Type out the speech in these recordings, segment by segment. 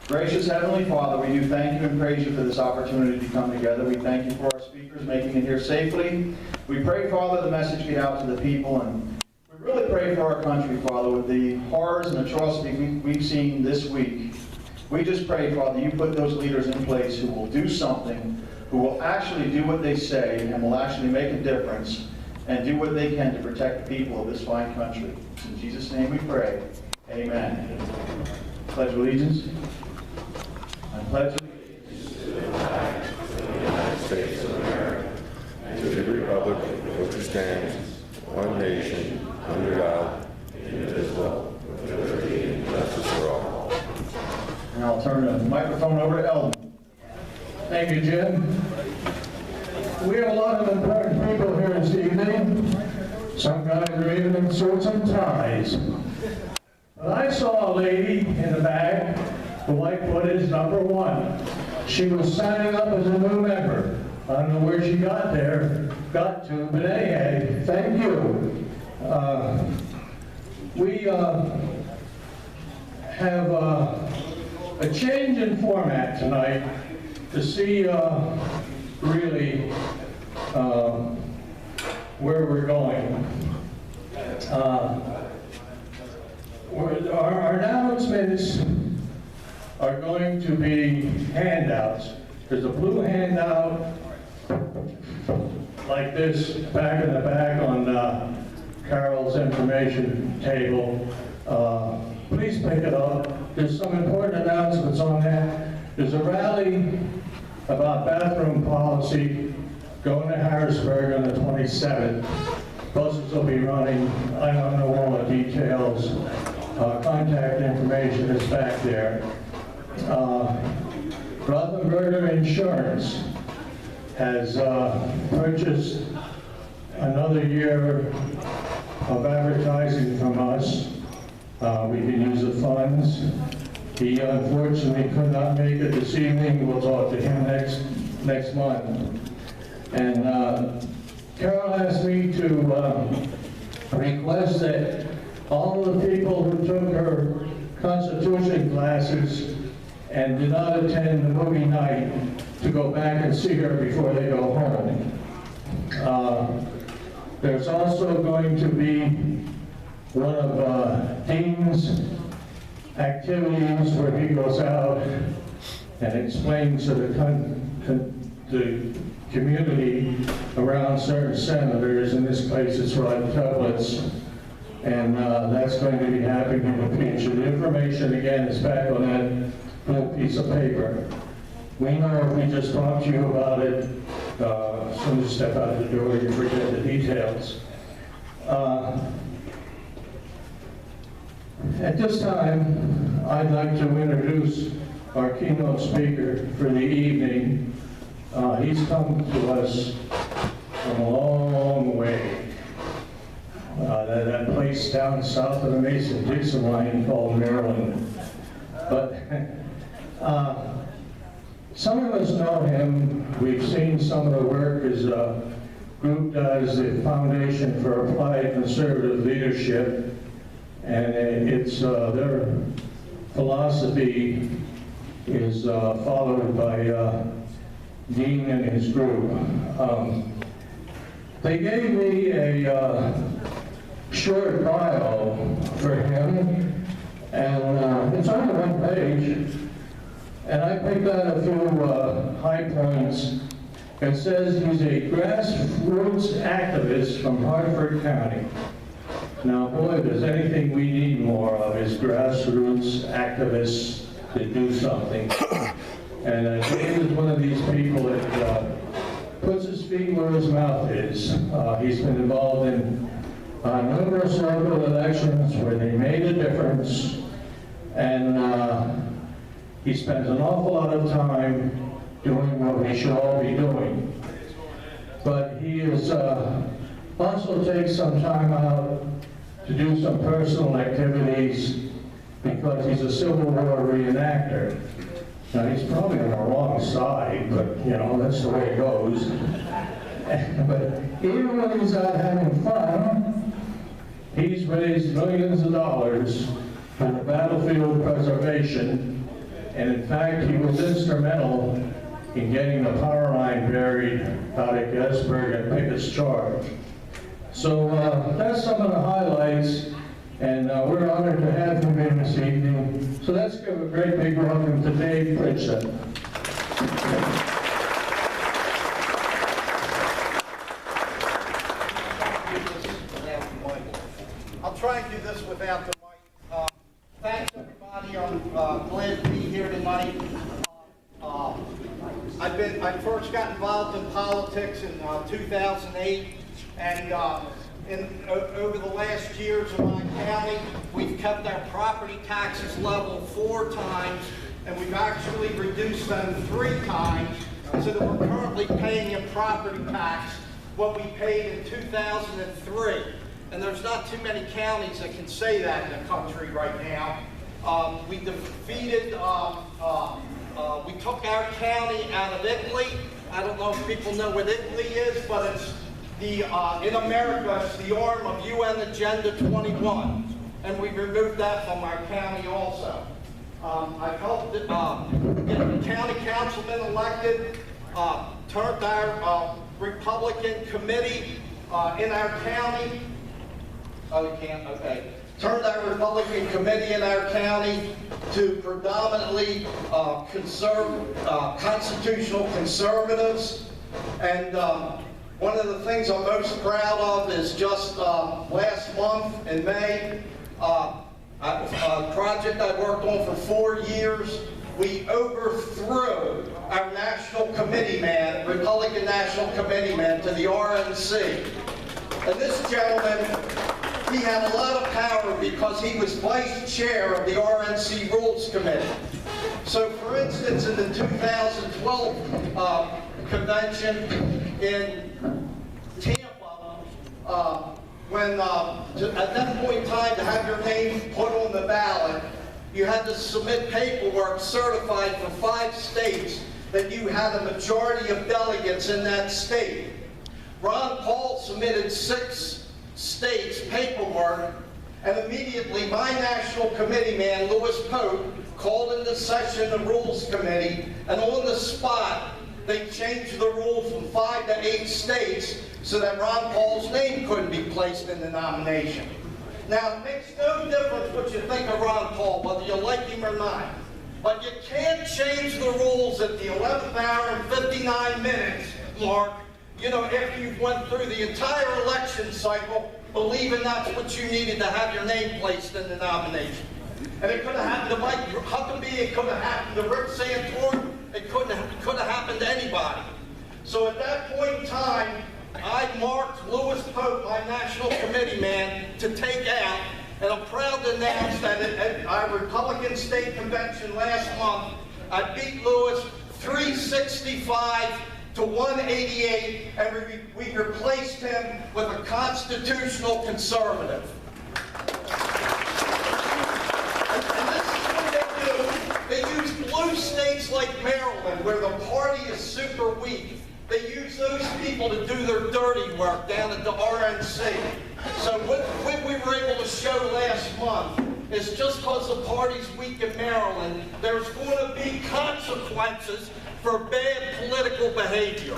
Gracious Heavenly Father, we do thank you and praise you for this opportunity to come together. We thank you for our speakers making it here safely. We pray, Father, the message get out to the people, and we really pray for our country, Father, with the horrors and atrocity we've seen this week. We just pray, Father, you put those leaders in place who will do something, who will actually do what they say and will actually make a difference and do what they can to protect the people of this fine country. In Jesus' name we pray. Amen. Pledge allegiance. I pledge allegiance to the flag of the United States of America and to the republic for which it stands, one nation, under God, indivisible, with liberty and justice for all. And I'll turn the microphone over to Eldon. Thank you, Jim. We have a lot of important people here this evening. Some guys are even in suits and ties. But I saw a lady in the back who I put as number 1. She was signing up as a new member. I don't know where she got to, but anyhow, thank you. We have a change in format tonight to see really where we're going. Our announcements are going to be handouts. There's a blue handout like this back in the back on Carol's information table. Please pick it up. There's some important announcements on that. There's a rally about bathroom policy going to Harrisburg on the 27th. Buses will be running. I don't know all the details. Contact information is back there. Rothenberger Insurance has purchased another year of advertising from us. We can use the funds. He unfortunately could not make it this evening. We'll talk to him next month. And Carol asked me to request that all of the people who took her Constitution classes and did not attend the movie night to go back and see her before they go home. There's also going to be one of Dean's activities where he goes out and explains to the community around certain senators. In this case, it's Rod Tublitz, and that's going to be happening in the Pridgeon. The information, again, is back on that blue piece of paper. We know if we just talk to you about it, as soon as you step out the door, you forget the details. At this time, I'd like to introduce our keynote speaker for the evening. He's come to us from a long way. That place down south of the Mason-Dixon line called Maryland. But some of us know him. We've seen some of the work his group does, the Foundation for Applied Conservative Leadership. And it's their philosophy is followed by Dean and his group. They gave me a short bio for him, and it's only 1 page, and I picked out a few high points. It says he's a grassroots activist from Hartford County. Now, boy, if there's anything we need more of is grassroots activists to do something. And Dave is one of these people that puts his feet where his mouth is. He's been involved in numerous local elections where they made a difference, and he spends an awful lot of time doing what we should all be doing. But he is also takes some time out to do some personal activities because he's a Civil War reenactor. Now, he's probably on the wrong side, but, you know, that's the way it goes. But even when he's out having fun, he's raised millions of dollars for the battlefield preservation And in fact, he was instrumental in getting the power line buried out at Gettysburg and Pickett's Charge. So that's some of the highlights, and we're honored to have him in this evening. So let's give a great big welcome to Dave Pridgeon. I'll try and do this without the mic. Thanks everybody. I'm glad to be here tonight. I first got involved in politics in 2008, and over the last years in my county, we've kept our property taxes level 4 times, and we've actually reduced them 3 times, so that we're currently paying in property tax what we paid in 2003. And there's not too many counties that can say that in the country right now. We defeated, we took our county out of Italy. I don't know if people know what Italy is, but it's the, in America, it's the arm of UN Agenda 21. And we removed that from our county also. I've helped get the county councilman elected, turned our Republican committee in our county. Oh, you can't? Okay. Turned our Republican committee in our county to predominantly constitutional conservatives. And one of the things I'm most proud of is just last month in May, a project I worked on for 4 years, we overthrew our national committeeman, Republican National Committeeman, to the RNC. And this gentleman, he had a lot of power because he was vice chair of the RNC Rules Committee. So for instance, in the 2012 convention in Tampa, when at that point in time to have your name put on the ballot, you had to submit paperwork certified for 5 states that you had a majority of delegates in that state. Ron Paul submitted 6 states paperwork, and immediately my national committee man, Louis Pope, called into session the Rules Committee, and on the spot, they changed the rule from 5 to 8 states so that Ron Paul's name couldn't be placed in the nomination. Now, it makes no difference what you think of Ron Paul, whether you like him or not. But you can't change the rules at the 11th hour and 59 minutes mark, you know, after you've went through the entire election cycle, believing that's what you needed to have your name placed in the nomination. And it could have happened to Mike Huckabee, it could have happened to Rick Santorum, it could have happened to anybody. So at that point in time, I marked Louis Pope, my national committee man, to take out, and I'm proud to announce that at our Republican State Convention last month, I beat Louis 365 to 188, and we replaced him with a constitutional conservative. And this is what they do. They use blue states like Maryland, where the party is super weak. They use those people to do their dirty work down at the RNC. So what we were able to show last month is just because the party's weak in Maryland, there's going to be consequences for bad political behavior.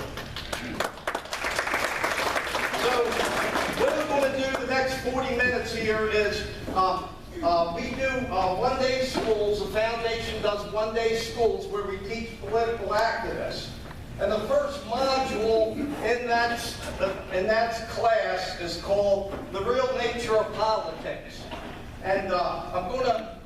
So what we're going to do the next 40 minutes here is we do one-day schools. The foundation does one-day schools where we teach political activists. And the first module in that class is called The Real Nature of Politics. And I'm going to,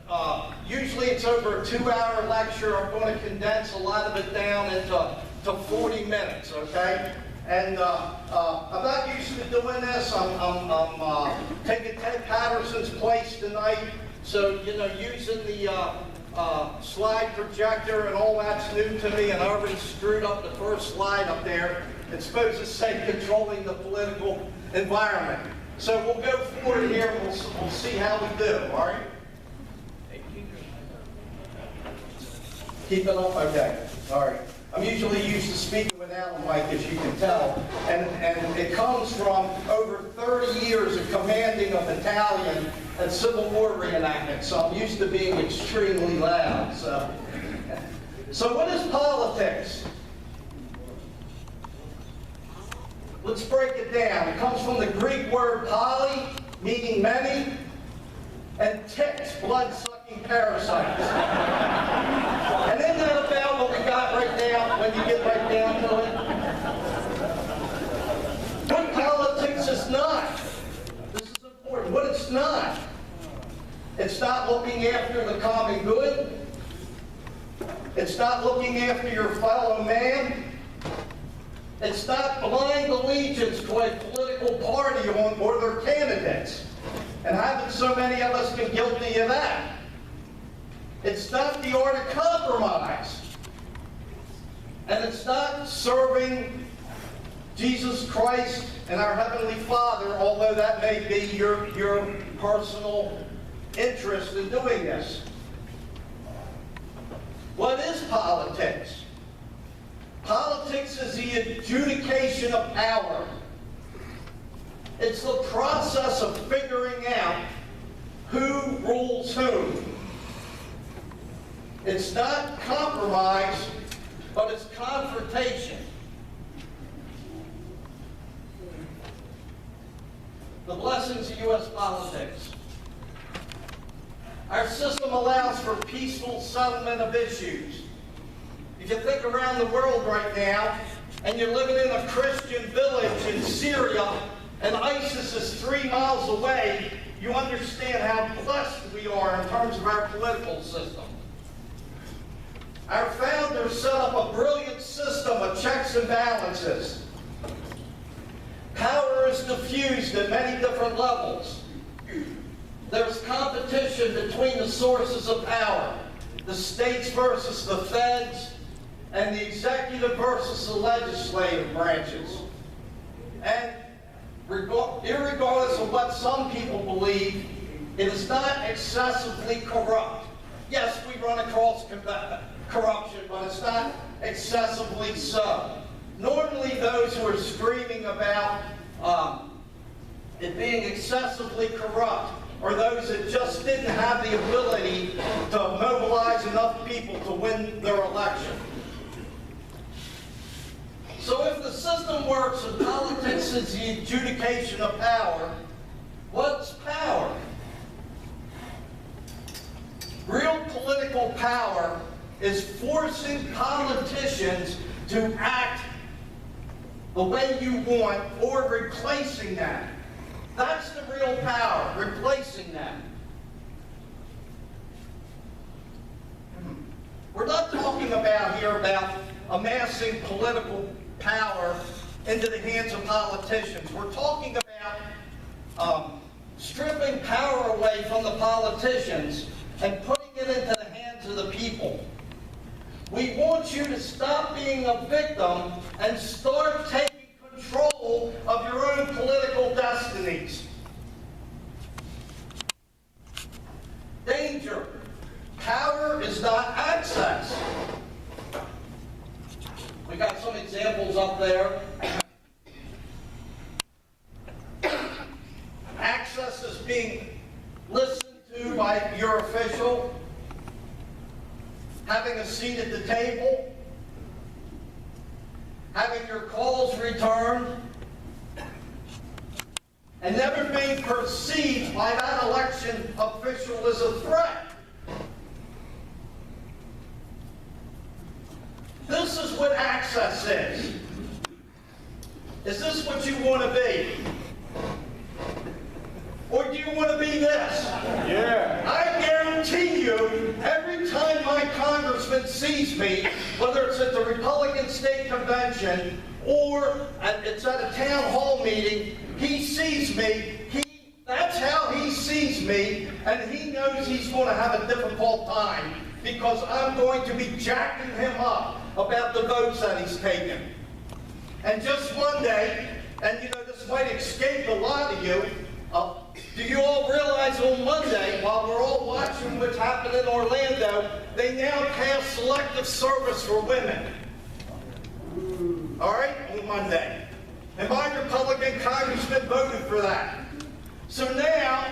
usually it's over a 2-hour lecture. I'm going to condense a lot of it down into 40 minutes, okay? And I'm not used to doing this. I'm taking Ted Patterson's place tonight. So, you know, using the slide projector and all that's new to me, and I already screwed up the first slide up there. It's supposed to say controlling the political environment. So we'll go forward here and we'll see how we do, all right? Keep it up? Okay, all right. I'm usually used to speaking without a mic, as you can tell, and it comes from over 30 years of commanding a battalion and Civil War reenactment, so I'm used to being extremely loud. So, So what is politics? Let's break it down. It comes from the Greek word poly, meaning many, and ticks, blood-sucking parasites. And isn't that about what we got right now, when you get right down to it? What politics is not? This is important. What it's not. It's not looking after the common good. It's not looking after your fellow man. It's not blind allegiance to a political party or their candidates. And haven't so many of us been guilty of that? It's not the art of compromise. And it's not serving Jesus Christ and our Heavenly Father, although that may be your personal interest in doing this. What is politics? Politics is the adjudication of power. It's the process of figuring out who rules whom. It's not compromise, but it's confrontation. The blessings of U.S. politics. Our system allows for peaceful settlement of issues. If you think around the world right now, and you're living in a Christian village in Syria, and ISIS is 3 miles away, you understand how blessed we are in terms of our political system. Our founders set up a brilliant system of checks and balances. Power is diffused at many different levels. There's competition between the sources of power, the states versus the feds, and the executive versus the legislative branches. And irregardless of what some people believe, it is not excessively corrupt. Yes, we run across corruption, but it's not excessively so. Normally those who are screaming about it being excessively corrupt are those that just didn't have the ability to mobilize enough people to win their election. So if the system works and politics is the adjudication of power, what's power? Real political power is forcing politicians to act the way you want or replacing them. That's the real power, replacing them. We're not talking about here about amassing political power into the hands of politicians. We're talking about stripping power away from the politicians and putting it into the hands of the people. We want you to stop being a victim and start taking control of your own political destinies. Danger. Power is not access. We got some examples up there. Access is being listened to by your official, having a seat at the table, having your calls returned, and never being perceived by that election official as a threat. This is what access is. Is this what you want to be? Or do you want to be this? Yeah. I guarantee you, every time my congressman sees me, whether it's at the Republican State Convention or it's at a town hall meeting, he sees me, that's how he sees me, and he knows he's going to have a difficult time because I'm going to be jacking him up about the votes that he's taken. And just one day, and you know this might escape a lot of you, do you all realize on Monday, while we're all watching what's happened in Orlando, they now pass selective service for women? All right, on Monday. And my Republican congressman voted for that. So now,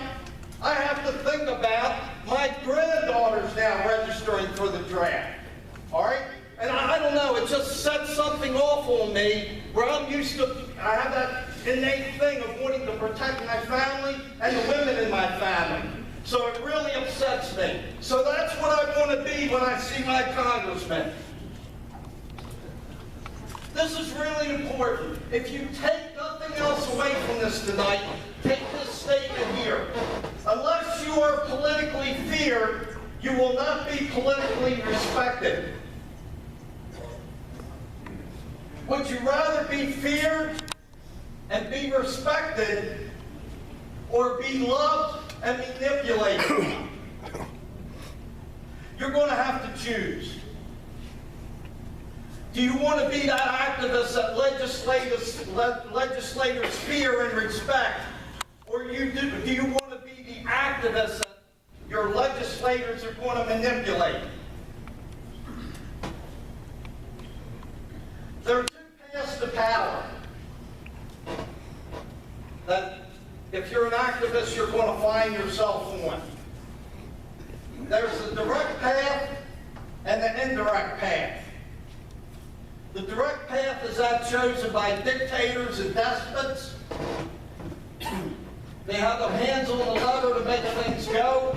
I have to think about my granddaughters now registering for the draft. All right? innate thing of wanting to protect my family and the women in my family. So it really upsets me. So that's what I want to be when I see my congressman. This is really important. If you take nothing else away from this tonight, take this statement here. Unless you are politically feared, you will not be politically respected. Would you rather be feared and be respected, or be loved and manipulated? You're going to have to choose. Do you want to be that activist that legislators fear and respect? Or do you want to be the activist that your legislators are going to manipulate? There are two paths to power that if you're an activist, you're going to find yourself on. There's the direct path and the indirect path. The direct path is that chosen by dictators and despots. They have their hands on the lever to make things go.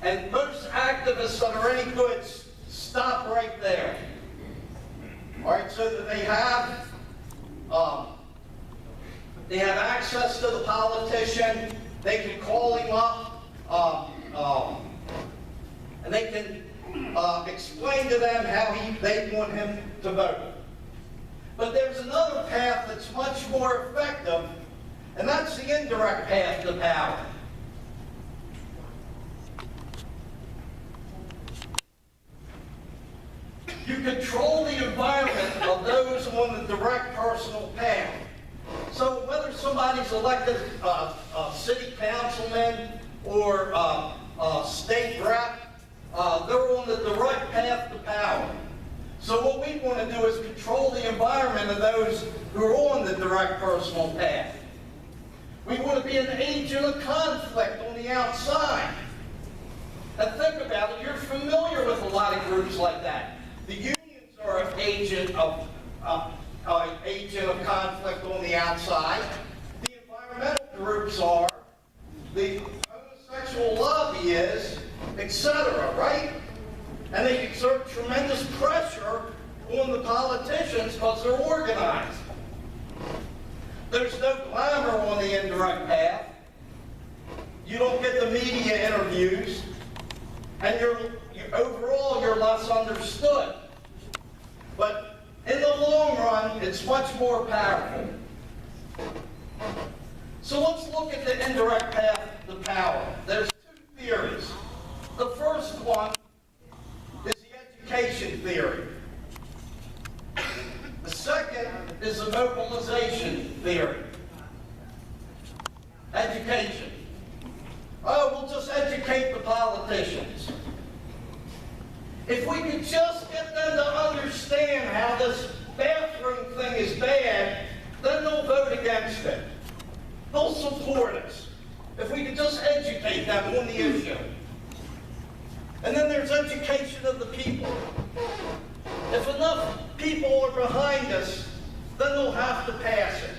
And most activists that are any good stop right there. All right, so that they have access to the politician. They can call him up, and they can explain to them how they want him to vote. But there's another path that's much more effective, and that's the indirect path to power. You control the environment of those on the direct personal path. So whether somebody's elected city councilman or state rep, they're on the direct path to power. So what we want to do is control the environment of those who are on the direct personal path. We want to be an agent of conflict on the outside. And think about it, you're familiar with a lot of groups like that. The unions are an agent of conflict on the outside. The environmental groups are, the homosexual lobby is, etc., right? And they exert tremendous pressure on the politicians because they're organized. There's no glamour on the indirect path. You don't get the media interviews, and overall you're less understood. But in the long run, it's much more powerful. So let's look at the indirect path to power. There's two theories. The first one is the education theory. The second is the mobilization theory. Education. Oh, we'll just educate the politicians. If we could just get them to understand how this bathroom thing is bad, then they'll vote against it. They'll support us. If we could just educate them on the issue. And then there's education of the people. If enough people are behind us, then they'll have to pass it.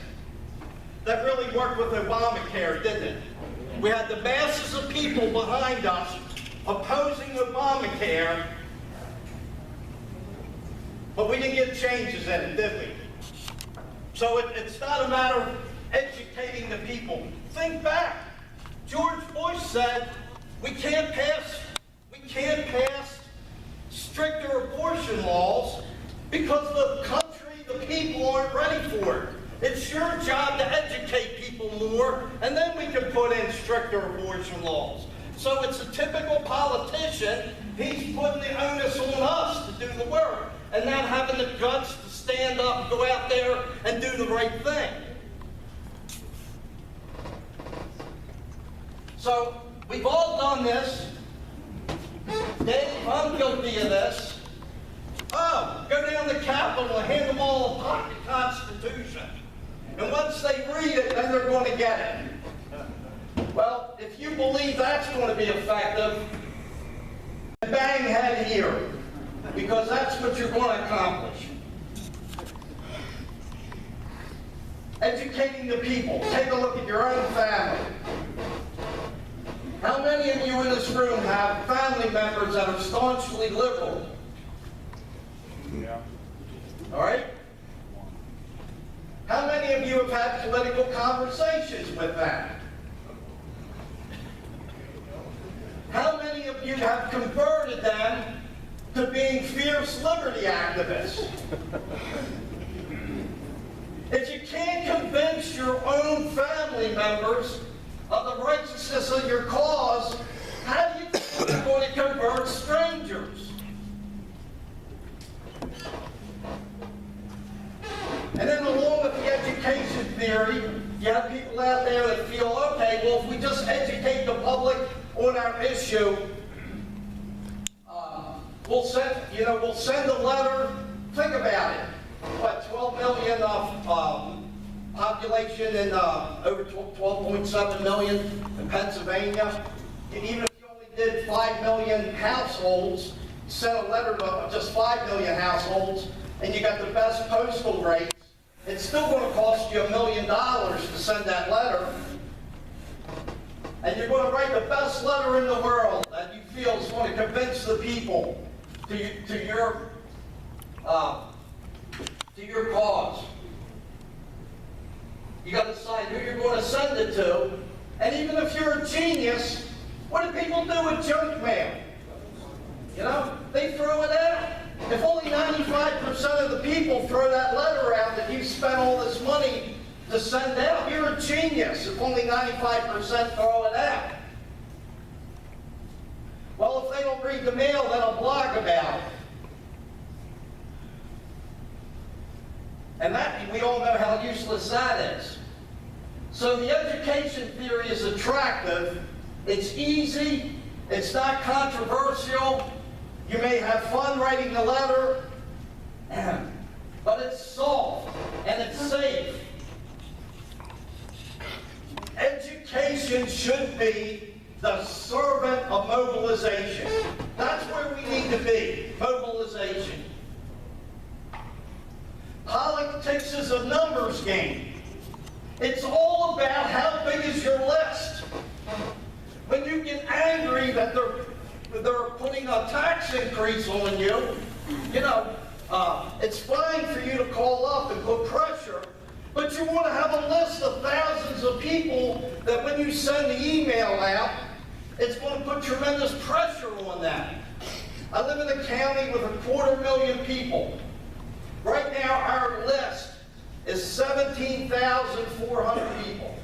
That really worked with Obamacare, didn't it? We had the masses of people behind us opposing Obamacare, but we didn't get changes in it, did we? So it's not a matter of educating the people. Think back. George Bush said we can't pass stricter abortion laws because the country, the people aren't ready for it. It's your job to educate people more, and then we can put in stricter abortion laws. So it's a typical politician. He's putting the onus on us to do the work, and not having the guts to stand up, go out there, and do the right thing. So we've all done this. Dave, I'm guilty of this. Oh, go down to the Capitol and hand them all a pocket Constitution. And once they read it, then they're going to get it. Well, if you believe that's going to be effective, bang head here, because that's what you're going to accomplish. Education educating the people. Take a look at your own family. How many of you in this room have family members that are staunchly liberal? Yeah. All right? How many of you have had political conversations with them? How many of you have converted them to being fierce liberty activists? If you can't convince your own family members of the righteousness of your cause, how do you think you're going to convert strangers? And then along with the education theory, you have people out there that feel, okay, well, if we just educate the public on our issue, we'll send a letter. Think about it. What, 12 million population in over 12.7 million in Pennsylvania. And even if you only did 5 million households, sent a letter to just 5 million households, and you got the best postal rates, it's still going to cost you $1 million to send that letter. And you're going to write the best letter in the world that you feel is going to convince the people to your cause. You got to decide who you're going to send it to. And even if you're a genius, what do people do with junk mail? You know, they throw it out. If only 95% of the people throw that letter out that you spent all this money to send out, you're a genius. If only 95% throw it out. Well, if they don't read the mail, then I'll blog about it. And that, we all know how useless that is. So the education theory is attractive. It's easy. It's not controversial. You may have fun writing the letter, but it's soft and it's safe. Education should be the servant of mobilization. That's where we need to be, mobilization. Politics is a numbers game. It's all about how big is your list. When you get angry that they're putting a tax increase on you, you know, it's fine for you to call up and put pressure, but you want to have a list of thousands of people that when you send the email out, it's going to put tremendous pressure on them. I live in a county with 250,000 people. Right now, our list is 17,400 people.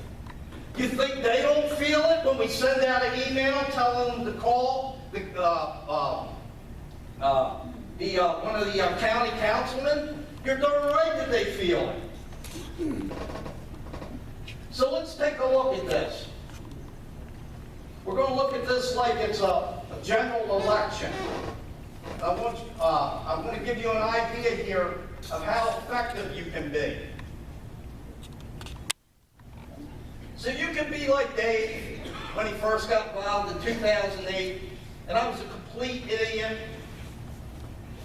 You think they don't feel it when we send out an email telling them to call one of the county councilmen? You're darn right that they feel it. So let's take a look at this. We're going to look at this like it's a general election. I'm going to give you an idea here of how effective you can be. So you can be like Dave when he first got involved in 2008, and I was a complete idiot,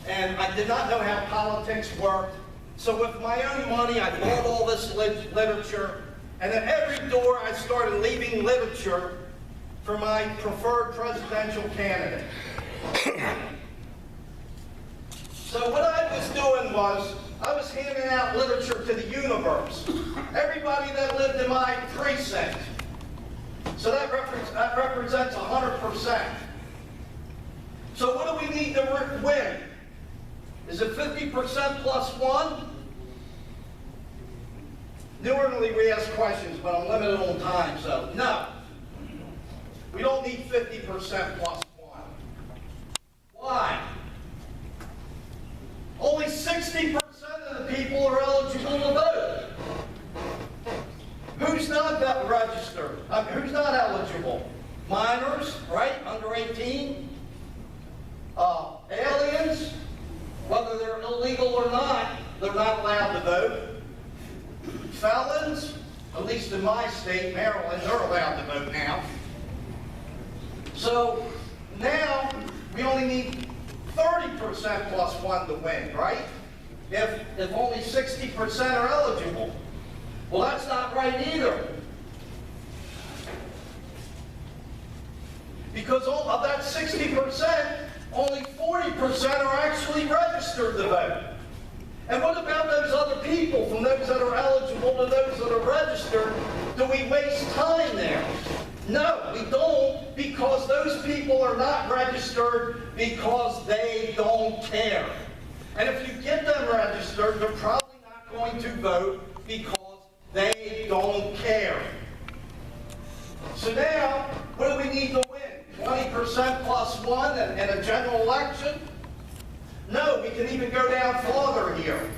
and I did not know how politics worked. So with my own money, I bought all this literature, and at every door I started leaving literature for my preferred presidential candidate. So what I was doing was, I was handing out literature to the universe. Everybody that lived in my precinct. So that represents 100%. So what do we need to win? Is it 50% plus 1? Normally we ask questions, but I'm limited on time, so no. We don't need 50% plus 1. Why? Only 60% of the people are eligible to vote. Who's not registered? Who's not eligible? Minors, right? Under 18. Aliens, whether they're illegal or not, they're not allowed to vote. Felons, at least in my state, Maryland, they're allowed to vote now. So now we only need 30% plus 1 to win, right? If only 60% are eligible. Well, that's not right either. Because of that 60%, only 40% are actually registered to vote. And what about those other people, from those that are eligible to those that are registered? Do we waste time there? No, we don't, because those people are not registered because they don't care. And if you get them registered, they're probably not going to vote because they don't care. So now, what do we need to win? 20% plus one in a general election? No, we can even go down farther here.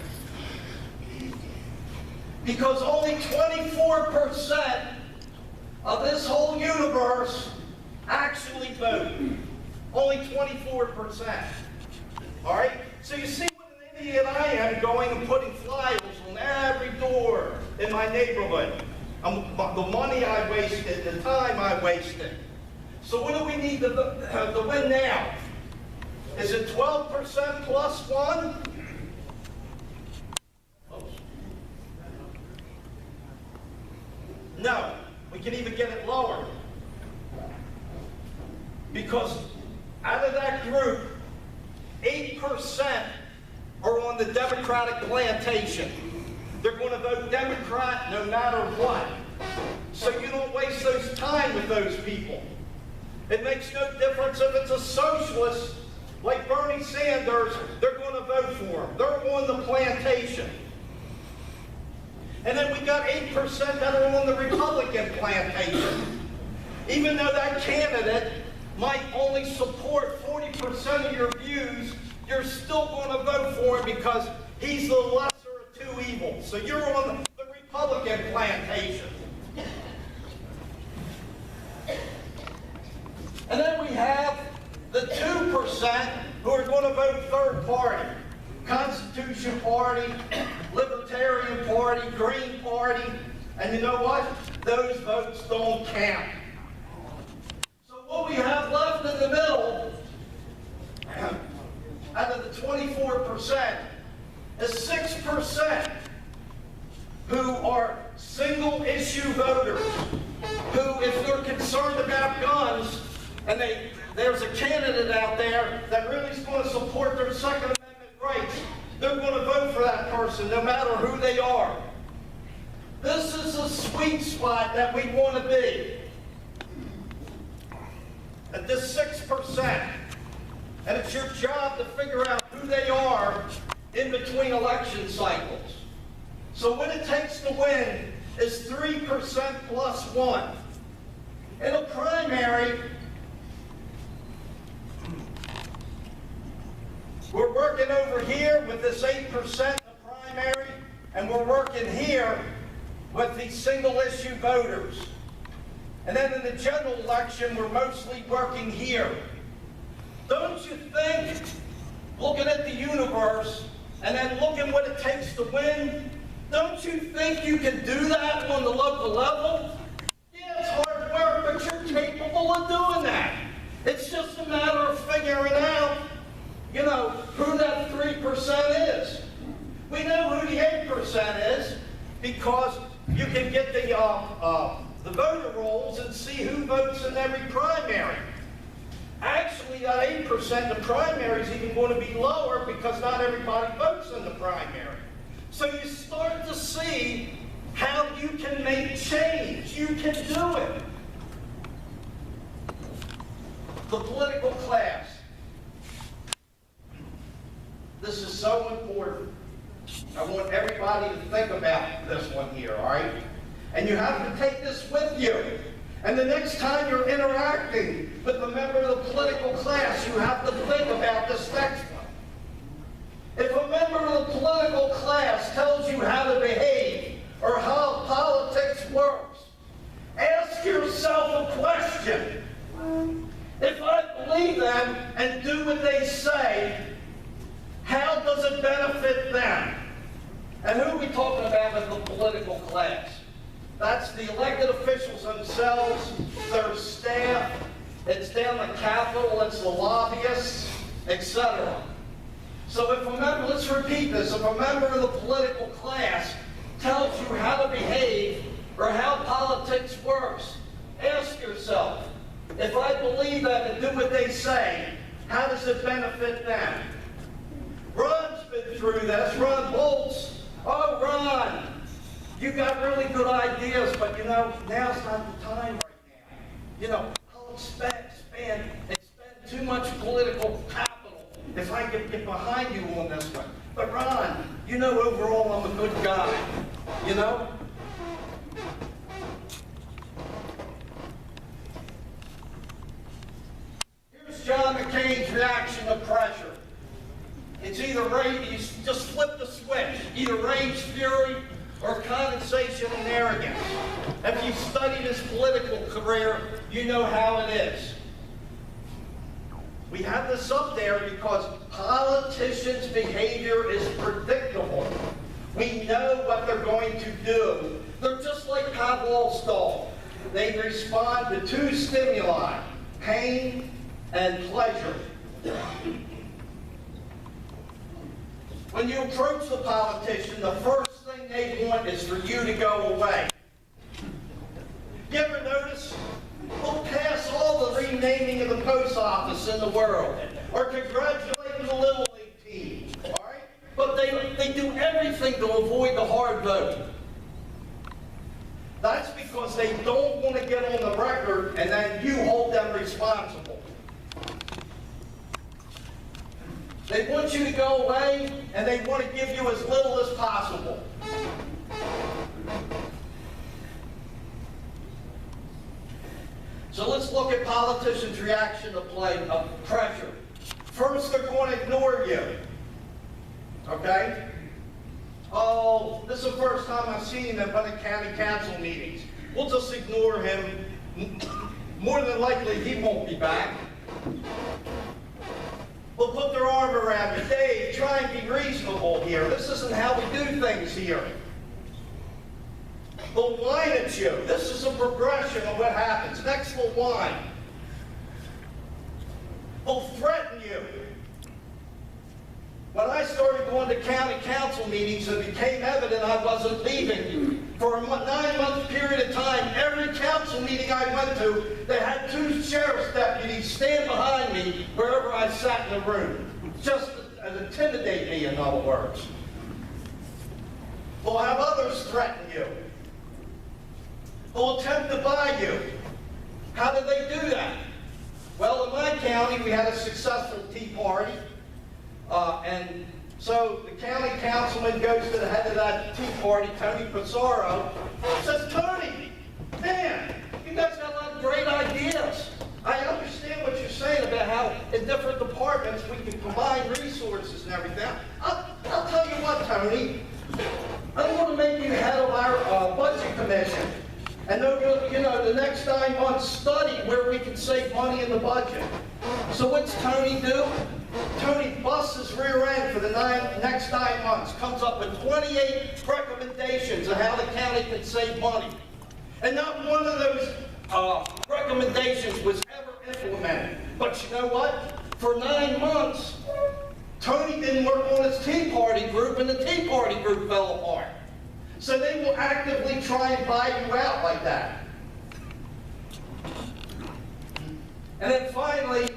Because only 24% of this whole universe actually vote. Only 24%. All right? So you see what an idiot I am going and putting flyers on every door in my neighborhood. The money I wasted, the time I wasted. So what do we need to win now? Is it 12% plus one? No, we can even get it lower. Because out of that group, 8% are on the Democratic plantation. They're going to vote Democrat no matter what. So you don't waste those time with those people. It makes no difference if it's a socialist like Bernie Sanders, they're going to vote for him. They're on the plantation. And then we got 8% that are on the Republican plantation. Even though that candidate might only support 40% of your views, you're still going to vote for him because he's the lesser of two evils. So you're on the Republican plantation. And then we have the 2% who are going to vote third party. Constitution Party, Libertarian Party, Green Party, and you know what? Those votes don't count. So what we have left in the middle, out of the 24%, is 6% who are single issue voters, who, if they're concerned about guns, and there's a candidate out there that really is going to support their Second Amendment rights, they're going to vote for that person no matter who they are. This is the sweet spot that we want to be. At this 6%. And it's your job to figure out who they are in between election cycles. So what it takes to win is 3% plus one. In a primary, we're working over here with this 8% in the primary, and we're working here with these single issue voters. And then in the general election, we're mostly working here. Don't you think, looking at the universe, and then looking what it takes to win, don't you think you can do that on the local level? Yeah, it's hard work, but you're capable of doing that. It's just a matter of figuring out, you know, who that 3% is. We know who the 8% is because you can get the voter rolls and see who votes in every primary. Actually, that 8% in the primary is even going to be lower because not everybody votes in the primary. So you start to see how you can make change. You can do it. The political class. This is so important. I want everybody to think about this one here, all right? And you have to take this with you. And the next time you're interacting with a member of the political class, you have to think about this next one. If a member of the political class tells you how to behave or how politics works, ask yourself a question. If I believe them and do what they say, how does it benefit them? And who are we talking about with the political class? That's the elected officials themselves, their staff, it's down the Capitol, it's the lobbyists, etc. So if a member, let's repeat this, if a member of the political class tells you how to behave or how politics works. Ask yourself, if I believe that and do what they say, how does it benefit them? Ron's been through this. Ron Boltz. Oh, Ron, you got really good ideas, but you know, now's not the time right now. You know, I'll expend too much political capital if I could get behind you on this one. But Ron, you know, overall I'm a good guy. You know? Here's John McCain's reaction to pressure. It's either rage, you just flip the switch, either rage, fury, or condensation and arrogance. If you've studied his political career, you know how it is. We have this up there because politicians' behavior is predictable. We know what they're going to do. They're just like Pavlov's dog. They respond to two stimuli, pain and pleasure. When you approach the politician, the first thing they want is for you to go away. You ever notice? We'll pass all the renaming of the post office in the world, or congratulating the Little League team, all right? But they do everything to avoid the hard vote. That's because they don't want to get on the record and then you hold them responsible. They want you to go away, and they want to give you as little as possible. So let's look at politicians' reaction to pressure. First, they're going to ignore you. Okay? Oh, this is the first time I've seen him at one of the county council meetings. We'll just ignore him. More than likely, he won't be back. We'll put their arm around you. Dave, try and be reasonable here. This isn't how we do things here. They'll whine at you. This is a progression of what happens. Next, they'll whine. They'll threaten you. When I started going to county council meetings, it became evident I wasn't leaving. For a 9-month period of time, every council meeting I went to, they had 2 sheriff's deputies stand behind me wherever I sat in the room. Just to intimidate me, in other words. They'll have others threaten you. They'll attempt to buy you. How did they do that? Well, in my county, we had a successful Tea Party. And so the county councilman goes to the head of that Tea Party, Tony Pizarro, and says, Tony, man, you guys got a lot of great ideas. I understand what you're saying about how in different departments we can combine resources and everything. I'll tell you what, Tony, I'm going to make you head of our budget commission. And you know, the next 9 months study where we can save money in the budget. So what's Tony do? Tony busts his rear end for the next 9 months, comes up with 28 recommendations of how the county can save money. And not one of those recommendations was ever implemented. But you know what? For 9 months, Tony didn't work on his Tea Party group, and the Tea Party group fell apart. So they will actively try and buy you out like that. And then finally,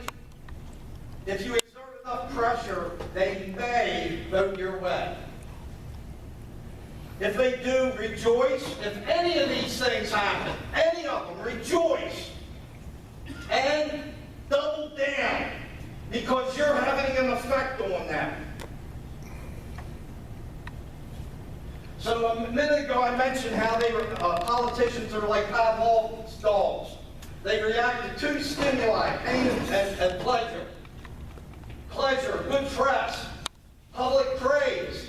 if you exert enough pressure, they may vote your way. If they do, rejoice. If any of these things happen, any of them, rejoice. And double down, because you're having an effect on them. So a minute ago I mentioned how they were, politicians are like Pavlov's dogs. They react to 2 stimuli, pain and pleasure. Pleasure, good press, public praise,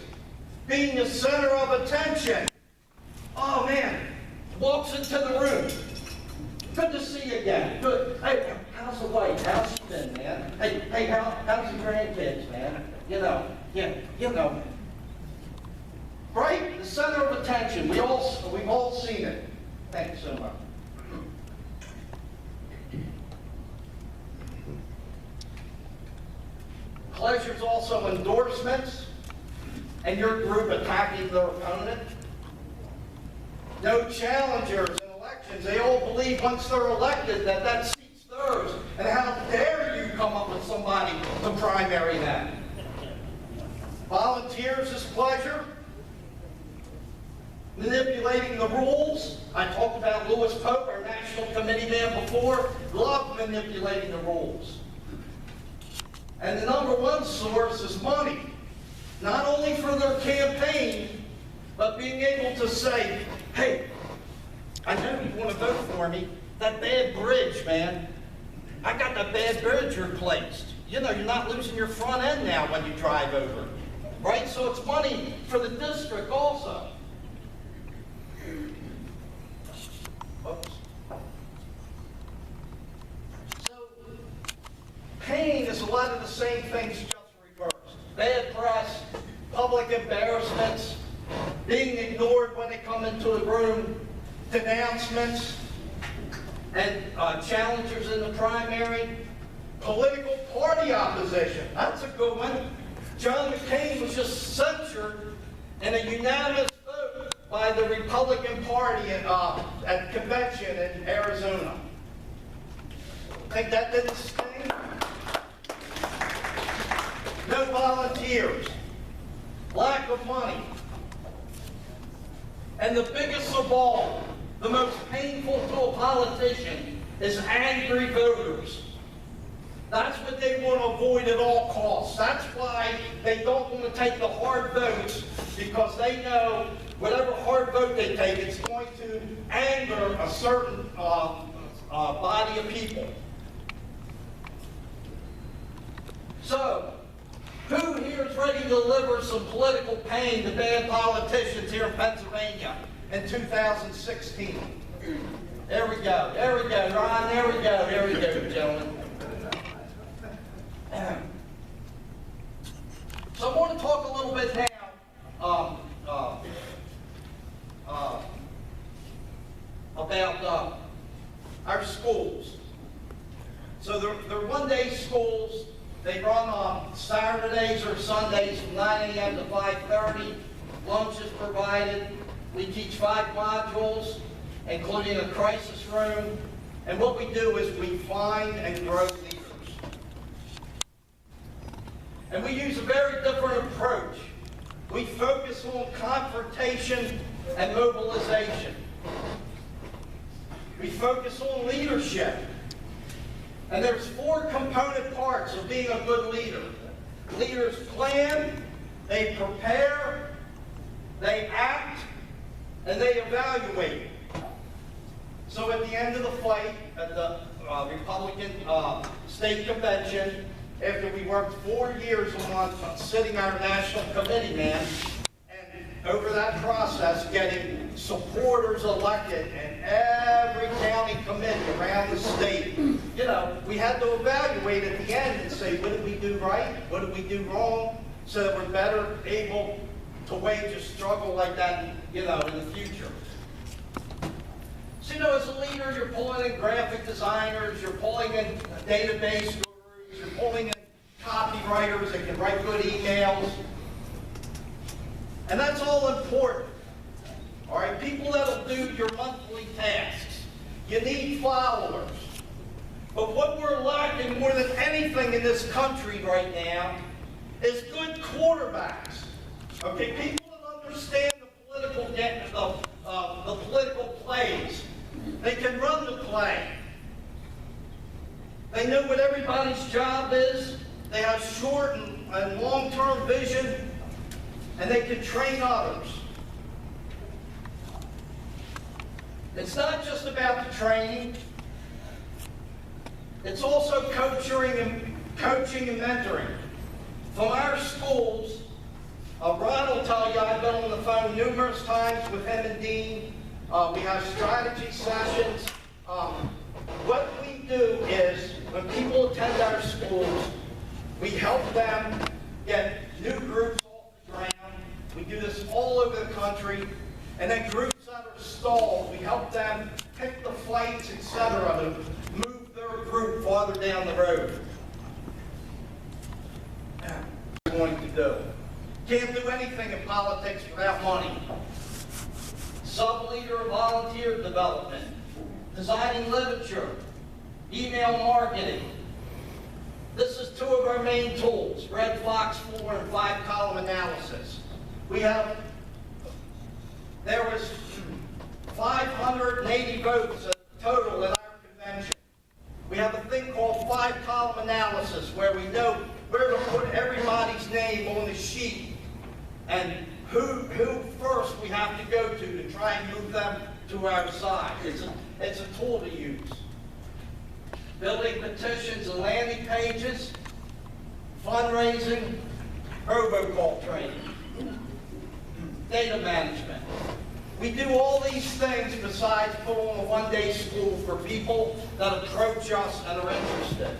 being the center of attention. Oh man, walks into the room. Good to see you again. Good. Hey, how's the wife? How's she been, man? Hey, how's the grandkids, man? You know, yeah, you know. Right? The center of attention. We've all seen it. Thank you so much. Pleasure's also endorsements, and your group attacking their opponent. no challengers in elections. They all believe once they're elected that that seat's theirs. And how dare you come up with somebody to primary them? Volunteers is pleasure. Manipulating the rules. I talked about Lewis Pope, our national committee man before. Loved manipulating the rules. And the number one source is money. Not only for their campaign, but being able to say, hey, I know you want to vote for me. That bad bridge, man. I got that bad bridge replaced. You know, you're not losing your front end now when you drive over it. Right? So it's money for the district also. Oops. So, pain is a lot of the same things, just reversed. Bad press, public embarrassments, being ignored when they come into the room, denouncements, and challengers in the primary, political party opposition. That's a good one. John McCain was just censured in a unanimous vote by the Republican Party at convention in Arizona. Think that didn't sting? No volunteers, lack of money, and the biggest of all, the most painful to a politician, is angry voters. That's what they want to avoid at all costs. That's why they don't want to take the hard votes, because they know whatever hard vote they take, it's going to anger a certain body of people. So, who here is ready to deliver some political pain to bad politicians here in Pennsylvania in 2016? There we go, Ron, there we go, gentlemen. So I want to talk a little bit now about our schools. So they're one-day schools. They run on Saturdays or Sundays from 9 a.m. to 5:30. Lunch is provided. We teach 5 modules, including a crisis room. And what we do is we find and grow leaders. And we use a very different approach. We focus on confrontation and mobilization. We focus on leadership. And there's 4 component parts of being a good leader. Leaders plan, they prepare, they act, and they evaluate. So at the end of the fight, at the Republican State Convention, after we worked 4 years on sitting our national committee man, and over that process getting supporters elected in every county committee around the state, you know, we had to evaluate at the end and say, what did we do right? What did we do wrong? So that we're better able to wage a struggle like that, you know, in the future. So, you know, as a leader, you're pulling in graphic designers, you're pulling in database gurus, you're pulling in copywriters that can write good emails. And that's all important. All right, people that'll do your monthly tasks. You need followers. But what we're lacking more than anything in this country right now is good quarterbacks. Okay, people that understand the political plays. They can run the play. They know what everybody's job is. They have short and long-term vision, and they can train others. It's not just about the training. It's also coaching and mentoring. From our schools, Ron will tell you, I've been on the phone numerous times with him and Dean. We have strategy sessions. What we do is, when people attend our schools, we help them get new groups off the ground. We do this all over the country. And then groups that are stalled, we help them pick the fights, etc., to move their group farther down the road. Now, what we're going to do. Can't do anything in politics without money. leader of volunteer development, designing literature, email marketing. This is 2 of our main tools, Red Fox 4 and 5-column analysis. There was 580 votes total in our convention. We have a thing called 5-column analysis where we know where to put everybody's name on the sheet and who first we have to go to try and move them to our side. It's a tool to use. Building petitions and landing pages, fundraising, robocall training, data management. We do all these things besides put on a one-day school for people that approach us and are interested.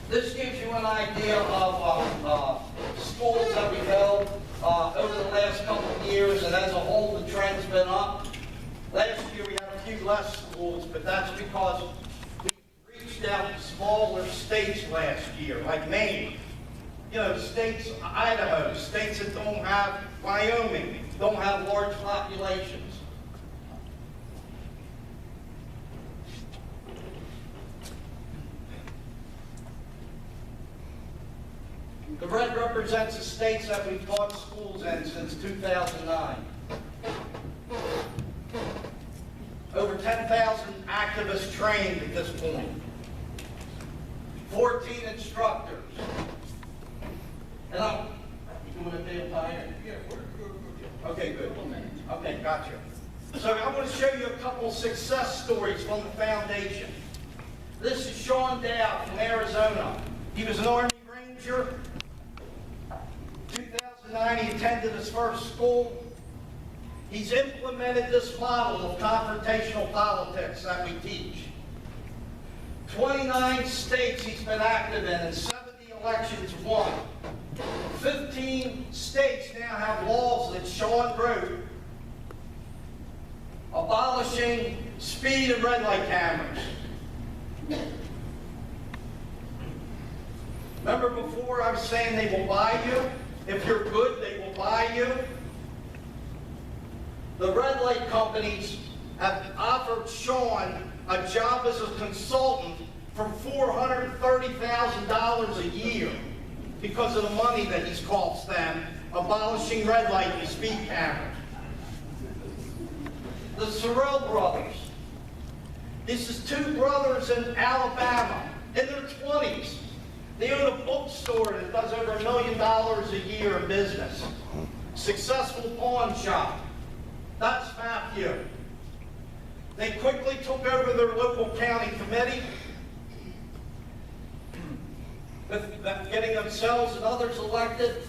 This gives you an idea of schools that we've held over the last couple of years, and as a whole the trend's been up. Last year we had a few less schools, but that's because we reached out to smaller states last year, like Maine. You know, states, Idaho, states that don't have, Wyoming, don't have large populations. The red represents the states that we've taught schools in since 2009. Over 10,000 activists trained at this point. 14 instructors. And you want to damn tired? Yeah, we're okay, good. Okay, gotcha. So I want to show you a couple success stories from the foundation. This is Sean Dowd from Arizona. He was an Army Ranger. 2009, he attended his first school. He's implemented this model of confrontational politics that we teach. 29 states he's been active in and 70 elections won. 15 states now have laws that Sean wrote abolishing speed and red light cameras. Remember before I was saying they will buy you? If you're good, they will buy you. The red light companies have offered Sean a job as a consultant for $430,000 a year because of the money that he's cost them abolishing red light and speed cameras. The Sorrell brothers. This is 2 brothers in Alabama in their 20s. They own a bookstore that does over $1 million a year in business. Successful pawn shop. That's Matthew. They quickly took over their local county committee, with getting themselves and others elected,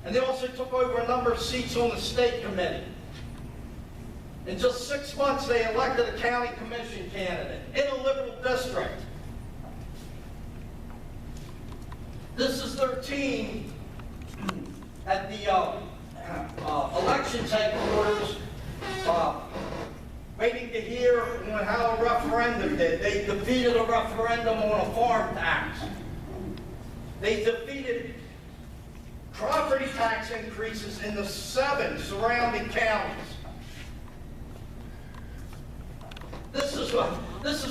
and they also took over a number of seats on the state committee. In just 6 months, they elected a county commission candidate in a liberal district. This is their team at the elections headquarters, waiting to hear how a referendum did. They defeated a referendum on a farm tax. They defeated property tax increases in the 7 surrounding counties. This is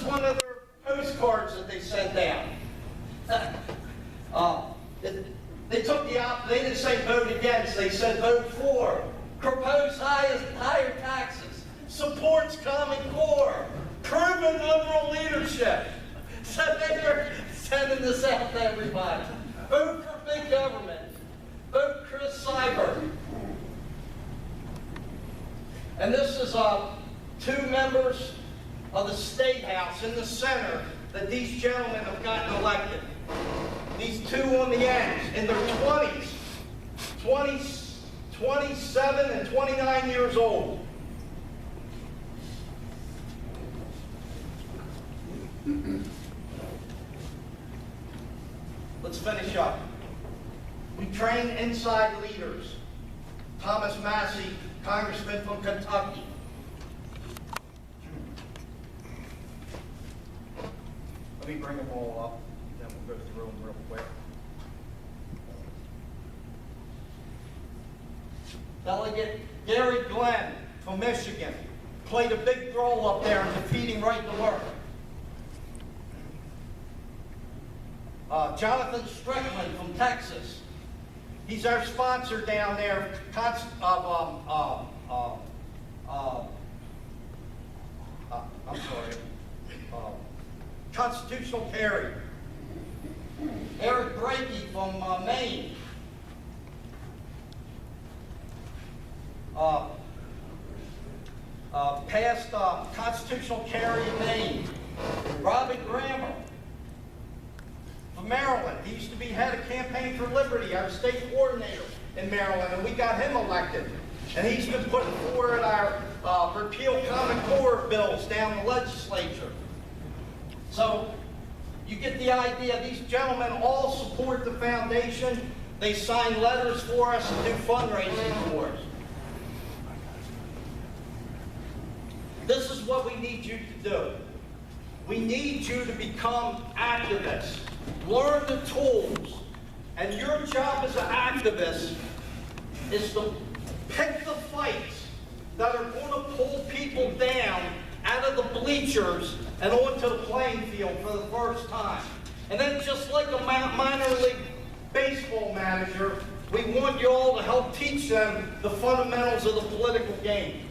one of their postcards that they sent out. They took they didn't say vote against, they said vote for. Propose higher taxes. Supports Common Core. Proven liberal leadership. So they're sending this out to everybody. Vote for big government. Vote Chris Seibert. And this is 2 members of the State House in the center that these gentlemen have gotten elected. These 2 on the ends, in their 20s, 27 and 29 years old. Let's finish up. We train inside leaders. Thomas Massey, Congressman from Kentucky. Let me bring them all up, then we'll go through them real quick. Delegate Gary Glenn, from Michigan played a big role up there in defeating right to work. Jonathan Strickland from Texas. He's our sponsor down there Constitutional Carry. Eric Brakey from Maine. Past Constitutional Carry in Maine. Robin Grammer from Maryland. He used to be head of Campaign for Liberty, our state coordinator in Maryland, and we got him elected. And he's been putting forward our repeal Common Core bills down the legislature. So you get the idea. These gentlemen all support the foundation. They sign letters for us and do fundraising for us. This is what we need you to do. We need you to become activists. Learn the tools. And your job as an activist is to pick the fights that are going to pull people down out of the bleachers and onto the playing field for the first time. And then just like a minor league baseball manager, we want you all to help teach them the fundamentals of the political game.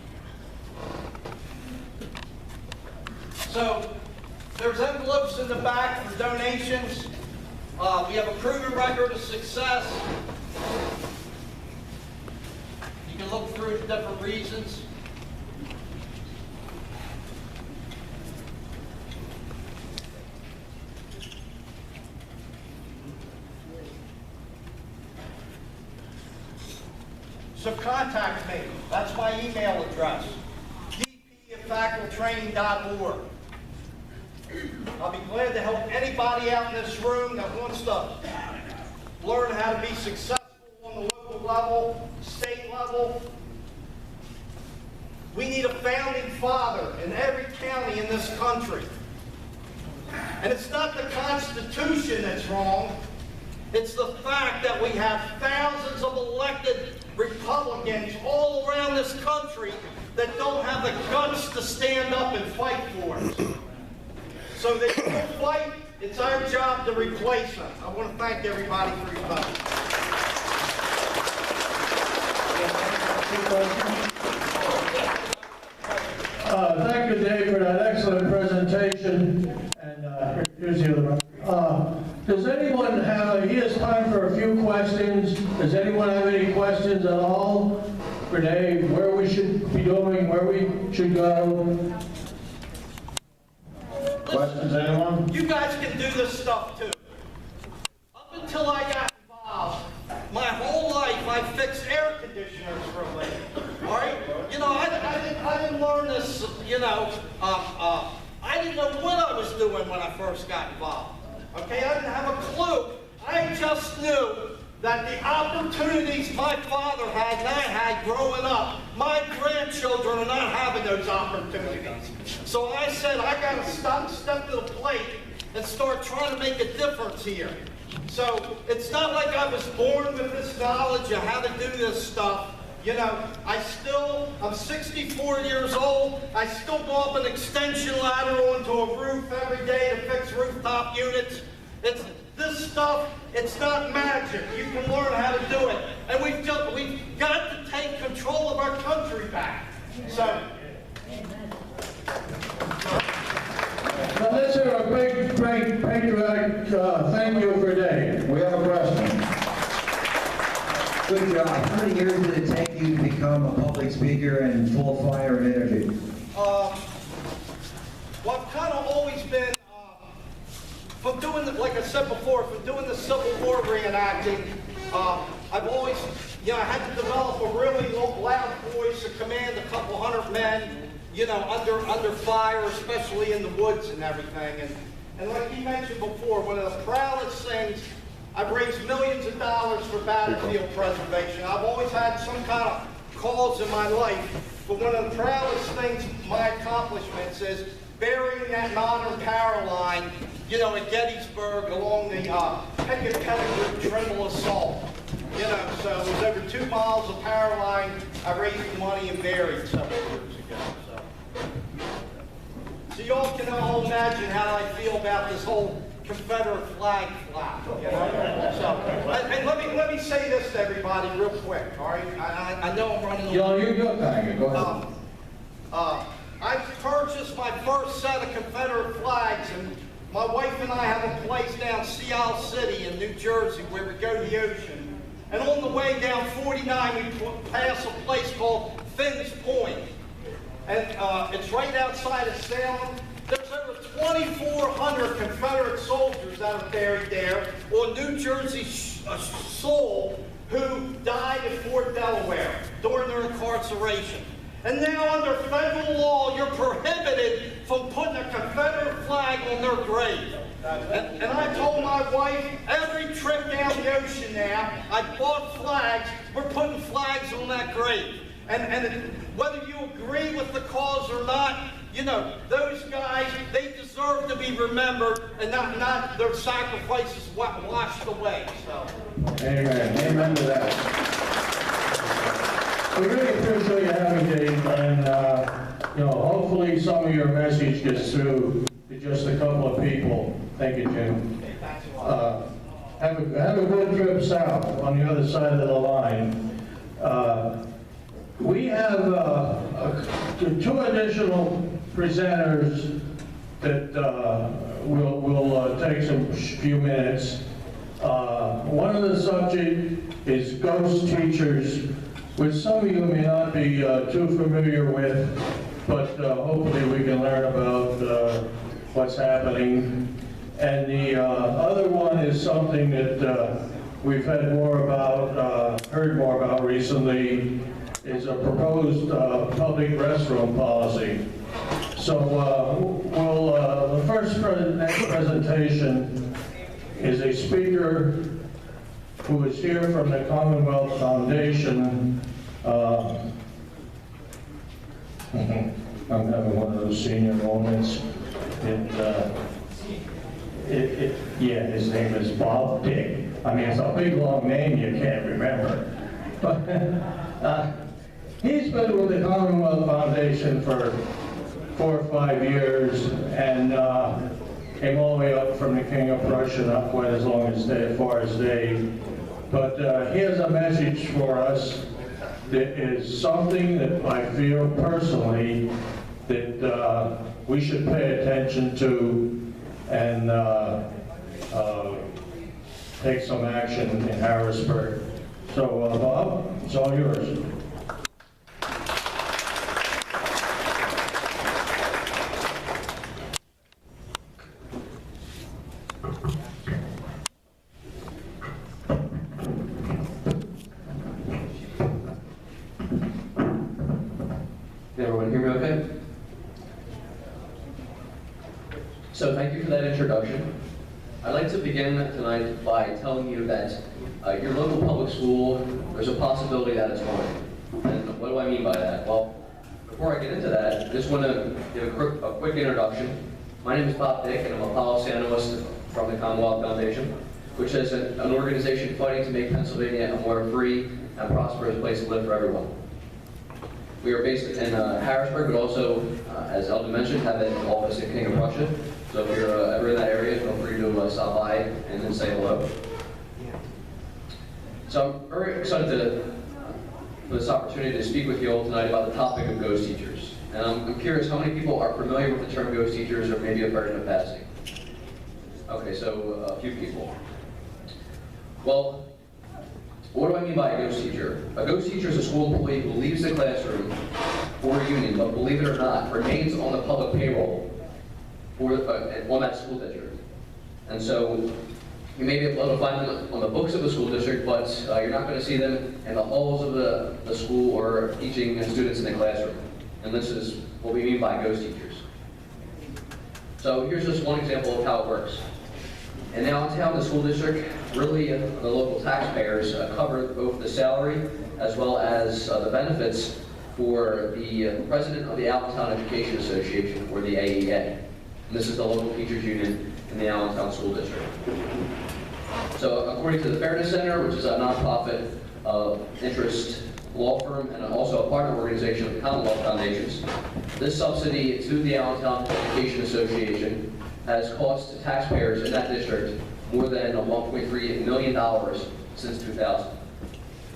So there's envelopes in the back for donations. We have a proven record of success. You can look through the different reasons. So contact me. That's my email address. dp@facltraining.org. I'll be glad to help anybody out in this room that wants to learn how to be successful on the local level, state level. We need a founding father in every county in this country. And it's not the Constitution that's wrong. It's the fact that we have thousands of elected Republicans all around this country that don't have the guts to stand up and fight for us. So they don't fight. It's our job to replace them. I want to thank everybody for your time. Thank you, Dave, for that excellent presentation. And here's the other one. Does anyone have, he has time for a few questions. Does anyone have any questions at all for Dave? Where we should be going, where we should go? Questions, anyone? You guys can do this stuff too. Up until I got involved, my whole life I fixed air conditioners for a living. All right? You know, I didn't learn this, you know, I didn't know what I was doing when I first got involved. Okay, I didn't have a clue. I just knew that the opportunities my father had and I had growing up, my grandchildren are not having those opportunities. So I said, I got to step to the plate and start trying to make a difference here. So it's not like I was born with this knowledge of how to do this stuff. You know, I'm 64 years old. I still go up an extension ladder onto a roof every day to fix rooftop units. This stuff, it's not magic. You can learn how to do it. And we've got to take control of our country back. So. Now let's hear a big, great patriotic thank you for Dave. We have a question. Good job. How many years did it take you to become a public speaker and full of fire and energy? Well, I've kind of always been, from doing, like I said before, from doing the Civil War reenacting, I've always, you know, I had to develop a really loud voice to command a couple hundred men, you know, under fire, especially in the woods and everything. And like he mentioned before, one of the proudest things, I've raised millions of dollars for battlefield preservation. I've always had some kind of cause in my life, but one of the proudest things, my accomplishments, is burying that modern power line, you know, at Gettysburg along the Pickett Pettigrew Trimble Assault. You know, so it was over 2 miles of power line I raised the money and buried several years ago. So y'all can all imagine how I feel about this whole Confederate flag flap, you know? So, and let me say this to everybody real quick, all right? I know I'm running. You're kind of, go ahead. I purchased my first set of Confederate flags, and my wife and I have a place down Sea City in New Jersey where we go to the ocean. And on the way down 49, we pass a place called Finn's Point. And it's right outside of Salem. There's over 2,400 Confederate soldiers that are buried there on New Jersey soil who died at Fort Delaware during their incarceration. And now under federal law, you're prohibited from putting a Confederate flag on their grave. And I told my wife, every trip down the ocean now, I bought flags, we're putting flags on that grave. And whether you agree with the cause or not, you know, those guys, they deserve to be remembered and not their sacrifices washed away. So. Amen. Amen to that. We really appreciate you having Dave, and you know, hopefully some of your message gets through to just a couple of people. Thank you, Jim. Have a good trip south on the other side of the line. We have 2 additional presenters that will take some few minutes. One of the subject is ghost teachers, which some of you may not be too familiar with, but hopefully we can learn about what's happening. And the other one is something that we've had more about, heard more about recently, is a proposed public restroom policy. So the next presentation is a speaker who is here from the Commonwealth Foundation. I'm having one of those senior moments. Yeah, his name is Bob Dick. I mean, it's a big long name you can't remember. But he's been with the Commonwealth Foundation for 4 or 5 years, and came all the way up from the King of Prussia, not quite as far as Dave. But he has a message for us that is something that I feel personally that we should pay attention to and take some action in Harrisburg. So Bob, it's all yours. Can everyone hear me okay? So thank you for that introduction. I'd like to begin tonight by telling you that your local public school, there's a possibility that it's going. And what do I mean by that? Well, before I get into that, I just want to give a quick introduction. My name is Bob Dick, and I'm a policy analyst from the Commonwealth Foundation, which is an organization fighting to make Pennsylvania a more free and prosperous place to live for everyone. We are based in Harrisburg, but also, as Eldon mentioned, have an office in King of Prussia. So if you're ever in that area, feel free to stop by and then say hello. So I'm very excited for this opportunity to speak with you all tonight about the topic of ghost teachers. And I'm curious how many people are familiar with the term ghost teachers, or maybe have heard it in passing. Okay, so a few people. Well, what do I mean by a ghost teacher? A ghost teacher is a school employee who leaves the classroom for a union, but believe it or not, remains on the public payroll for on that school district. And so you may be able to find them on the books of the school district, but you're not going to see them in the halls of the school or teaching students in the classroom. And this is what we mean by ghost teachers. So here's just one example of how it works. And now in town, the school district, really the local taxpayers, cover both the salary as well as the benefits for the president of the Allentown Education Association, or the AEA. And this is the local teachers union in the Allentown School District. So according to the Fairness Center, which is a nonprofit interest law firm and also a partner organization of the Commonwealth Foundations, this subsidy to the Allentown Education Association has cost taxpayers in that district more than $1.3 million since 2000.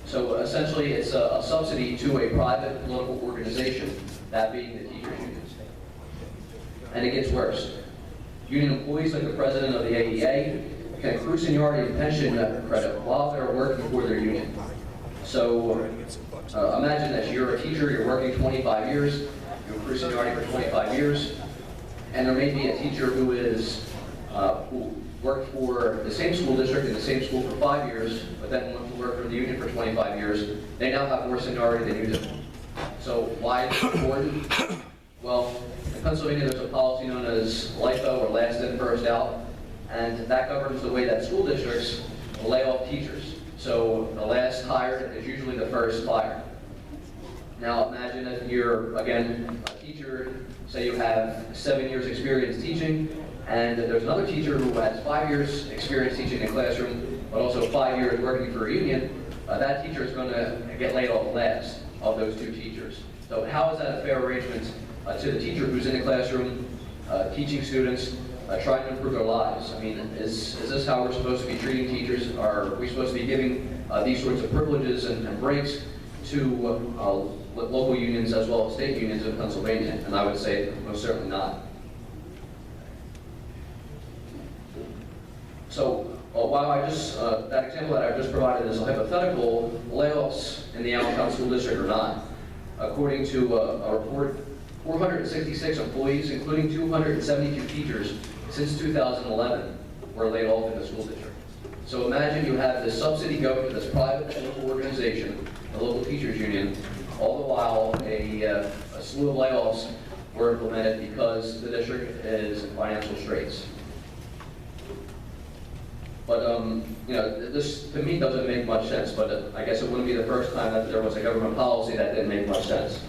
So essentially, it's a subsidy to a private political organization, that being the teachers' unions. And it gets worse. Union employees, like the president of the AEA, can accrue seniority and pension credit while they're working for their union. So imagine that you're a teacher, you're working 25 years, you accrue seniority for 25 years, and there may be a teacher who worked for the same school district in the same school for 5 years, but then went to work for the union for 25 years. They now have more seniority than you do. So why is it important? Well, in Pennsylvania, there's a policy known as LIFO, or last in, first out, and that governs the way that school districts lay off teachers. So the last hired is usually the first fired. Now imagine if you're, again, a teacher, say you have 7 years experience teaching, and there's another teacher who has 5 years experience teaching in a classroom, but also 5 years working for a union. That teacher is going to get laid off last of those two teachers. So how is that a fair arrangement to the teacher who's in the classroom, teaching students, trying to improve their lives? I mean, is this how we're supposed to be treating teachers? Are we supposed to be giving these sorts of privileges and breaks to local unions as well as state unions in Pennsylvania? And I would say most certainly not. So while that example that I just provided is a hypothetical, layoffs in the Allentown School District are not. According to a report, 466 employees, including 272 teachers, since 2011 were laid off in the school district. So imagine you have this subsidy going to this private local organization, the local teachers union, all the while a slew of layoffs were implemented because the district is in financial straits. But this to me doesn't make much sense, but I guess it wouldn't be the first time that there was a government policy that didn't make much sense.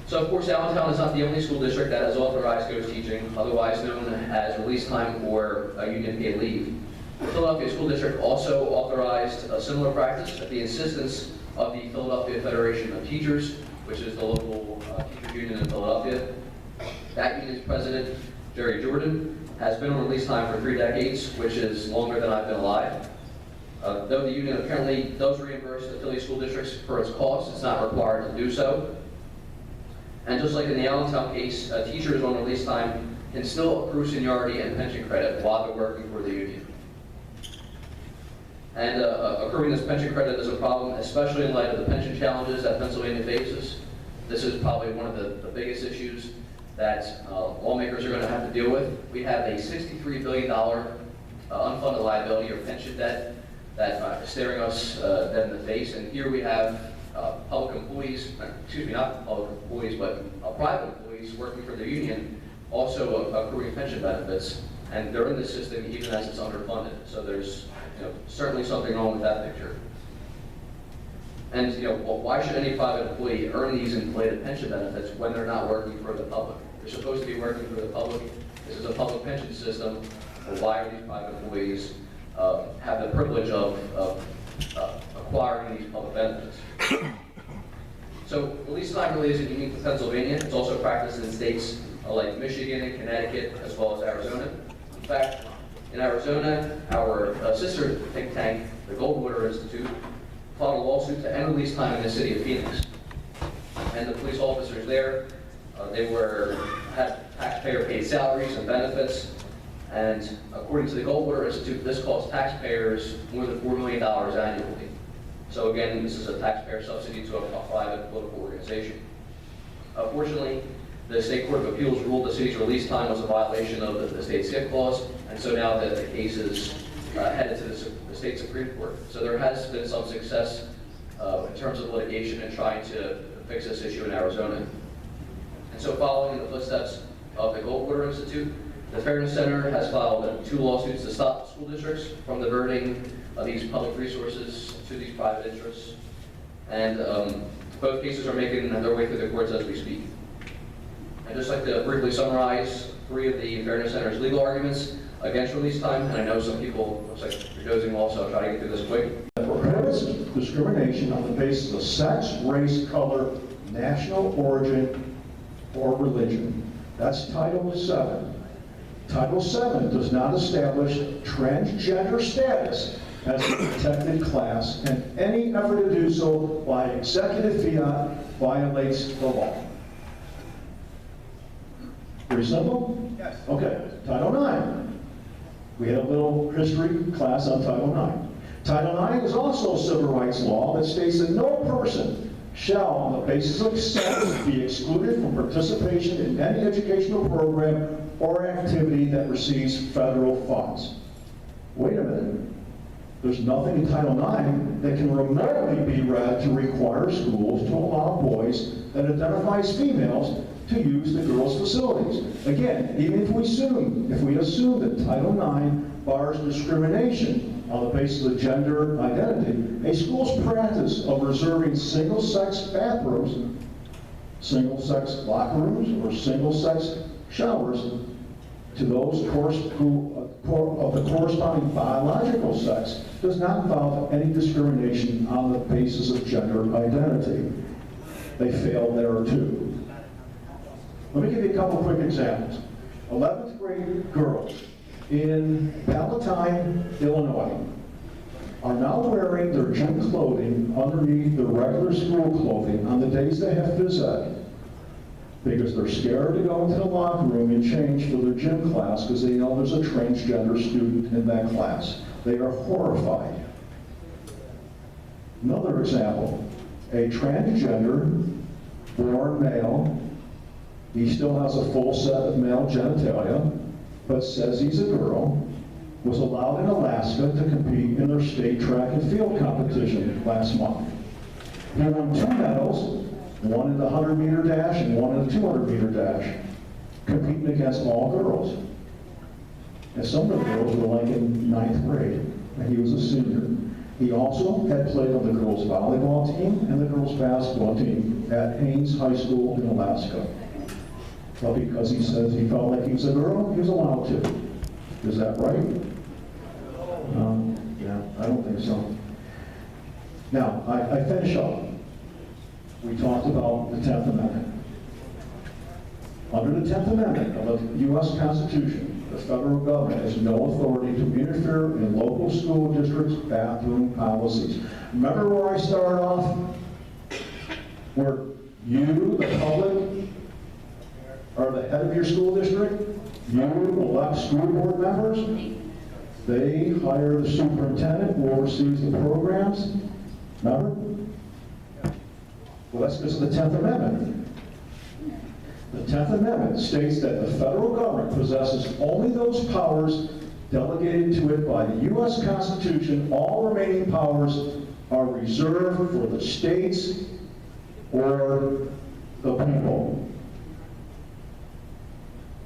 So of course, Allentown is not the only school district that has authorized ghost teaching, otherwise known as release time or union paid leave. The Philadelphia School District also authorized a similar practice at the insistence of the Philadelphia Federation of Teachers, which is the local teachers union in Philadelphia. That union's president, Jerry Jordan, has been on release time for 3 decades, which is longer than I've been alive. Though the union apparently does reimburse the Philly school districts for its costs, it's not required to do so. And just like in the Allentown case, teachers on release time can still accrue seniority and pension credit while they're working for the union. And accruing this pension credit is a problem, especially in light of the pension challenges that Pennsylvania faces. This is probably one of the biggest issues that lawmakers are going to have to deal with. We have a $63 billion unfunded liability or pension debt that is staring us dead in the face. And here we have public employees, excuse me, not public employees, but private employees working for their union, also accruing pension benefits. And they're in the system even as it's underfunded. So there's certainly something wrong with that picture. And why should any private employee earn these inflated pension benefits when they're not working for the public? They're supposed to be working for the public. This is a public pension system. And why are these private employees have the privilege of acquiring these public benefits? So release time really isn't unique to Pennsylvania. It's also practiced in states like Michigan and Connecticut, as well as Arizona. In fact, in Arizona, our sister think tank, the Goldwater Institute, filed a lawsuit to end release time in the city of Phoenix. And the police officers there, they had taxpayer-paid salaries and benefits. And according to the Goldwater Institute, this cost taxpayers more than $4 million annually. So again, this is a taxpayer subsidy to a private political organization. Fortunately, the State Court of Appeals ruled the city's release time was a violation of the state skip clause, and so now the case is headed to the state Supreme Court. So there has been some success in terms of litigation and trying to fix this issue in Arizona. And so following in the footsteps of the Goldwater Institute, the Fairness Center has filed 2 lawsuits to stop school districts from diverting these public resources to these private interests. And both cases are making their way through the courts as we speak. I'd just like to briefly summarize 3 of the Fairness Center's legal arguments. against release time, and I know some people, looks like you're dozing off, so I'll try to get through this quick. Prohibits discrimination on the basis of sex, race, color, national origin, or religion. That's Title VII. Title VII does not establish transgender status as a protected class, and any effort to do so by executive fiat violates the law. Pretty simple? Yes. Okay, Title IX. We had a little history class on Title IX. Title IX is also civil rights law that states that no person shall, on the basis of sex, be excluded from participation in any educational program or activity that receives federal funds. Wait a minute. There's nothing in Title IX that can remotely be read to require schools to allow boys that identify as females to use the girls' facilities. Again, even if we assume that Title IX bars discrimination on the basis of gender identity, a school's practice of reserving single-sex bathrooms, single-sex locker rooms, or single-sex showers to those of the corresponding biological sex does not involve any discrimination on the basis of gender identity. They fail there too. Let me give you a couple quick examples. 11th grade girls in Palatine, Illinois, are now wearing their gym clothing underneath their regular school clothing on the days they have phys ed, because they're scared to go into the locker room and change for their gym class because they know there's a transgender student in that class. They are horrified. Another example, a transgender born male, he still has a full set of male genitalia, but says he's a girl, was allowed in Alaska to compete in their state track and field competition last month. He won 2 medals, one in the 100-meter dash and one in the 200-meter dash, competing against all girls. And some of the girls were like in 9th grade, and he was a senior. He also had played on the girls' volleyball team and the girls' basketball team at Haines High School in Alaska. Well, because he says he felt like he was a girl, he was allowed to. Is that right? Yeah, I don't think so. Now, I finish up. We talked about the 10th Amendment. Under the 10th Amendment of the U.S. Constitution, the federal government has no authority to interfere in local school districts' bathroom policies. Remember where I started off? Where you, the public, are the head of your school district. You elect school board members. They hire the superintendent who oversees the programs. Remember? Well, that's because of the 10th Amendment. The 10th Amendment states that the federal government possesses only those powers delegated to it by the U.S. Constitution. All remaining powers are reserved for the states or the people.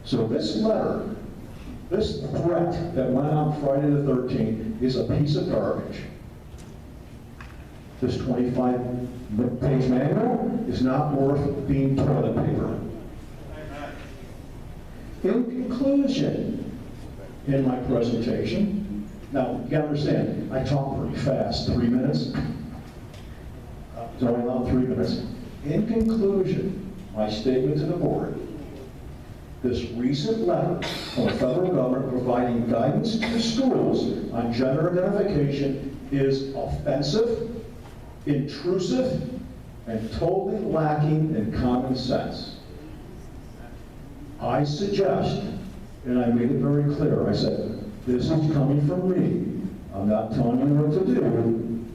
So this letter, this threat that went on Friday the 13th is a piece of garbage. This 25-page manual is not worth being toilet paper. In conclusion, in my presentation, now you gotta understand, I talk pretty fast, 3 minutes. It's only allowed 3 minutes. In conclusion, my statement to the board, this recent letter from the federal government providing guidance to schools on gender identification is offensive, intrusive, and totally lacking in common sense. I suggest, and I made it very clear, I said, this is coming from me. I'm not telling you what to do.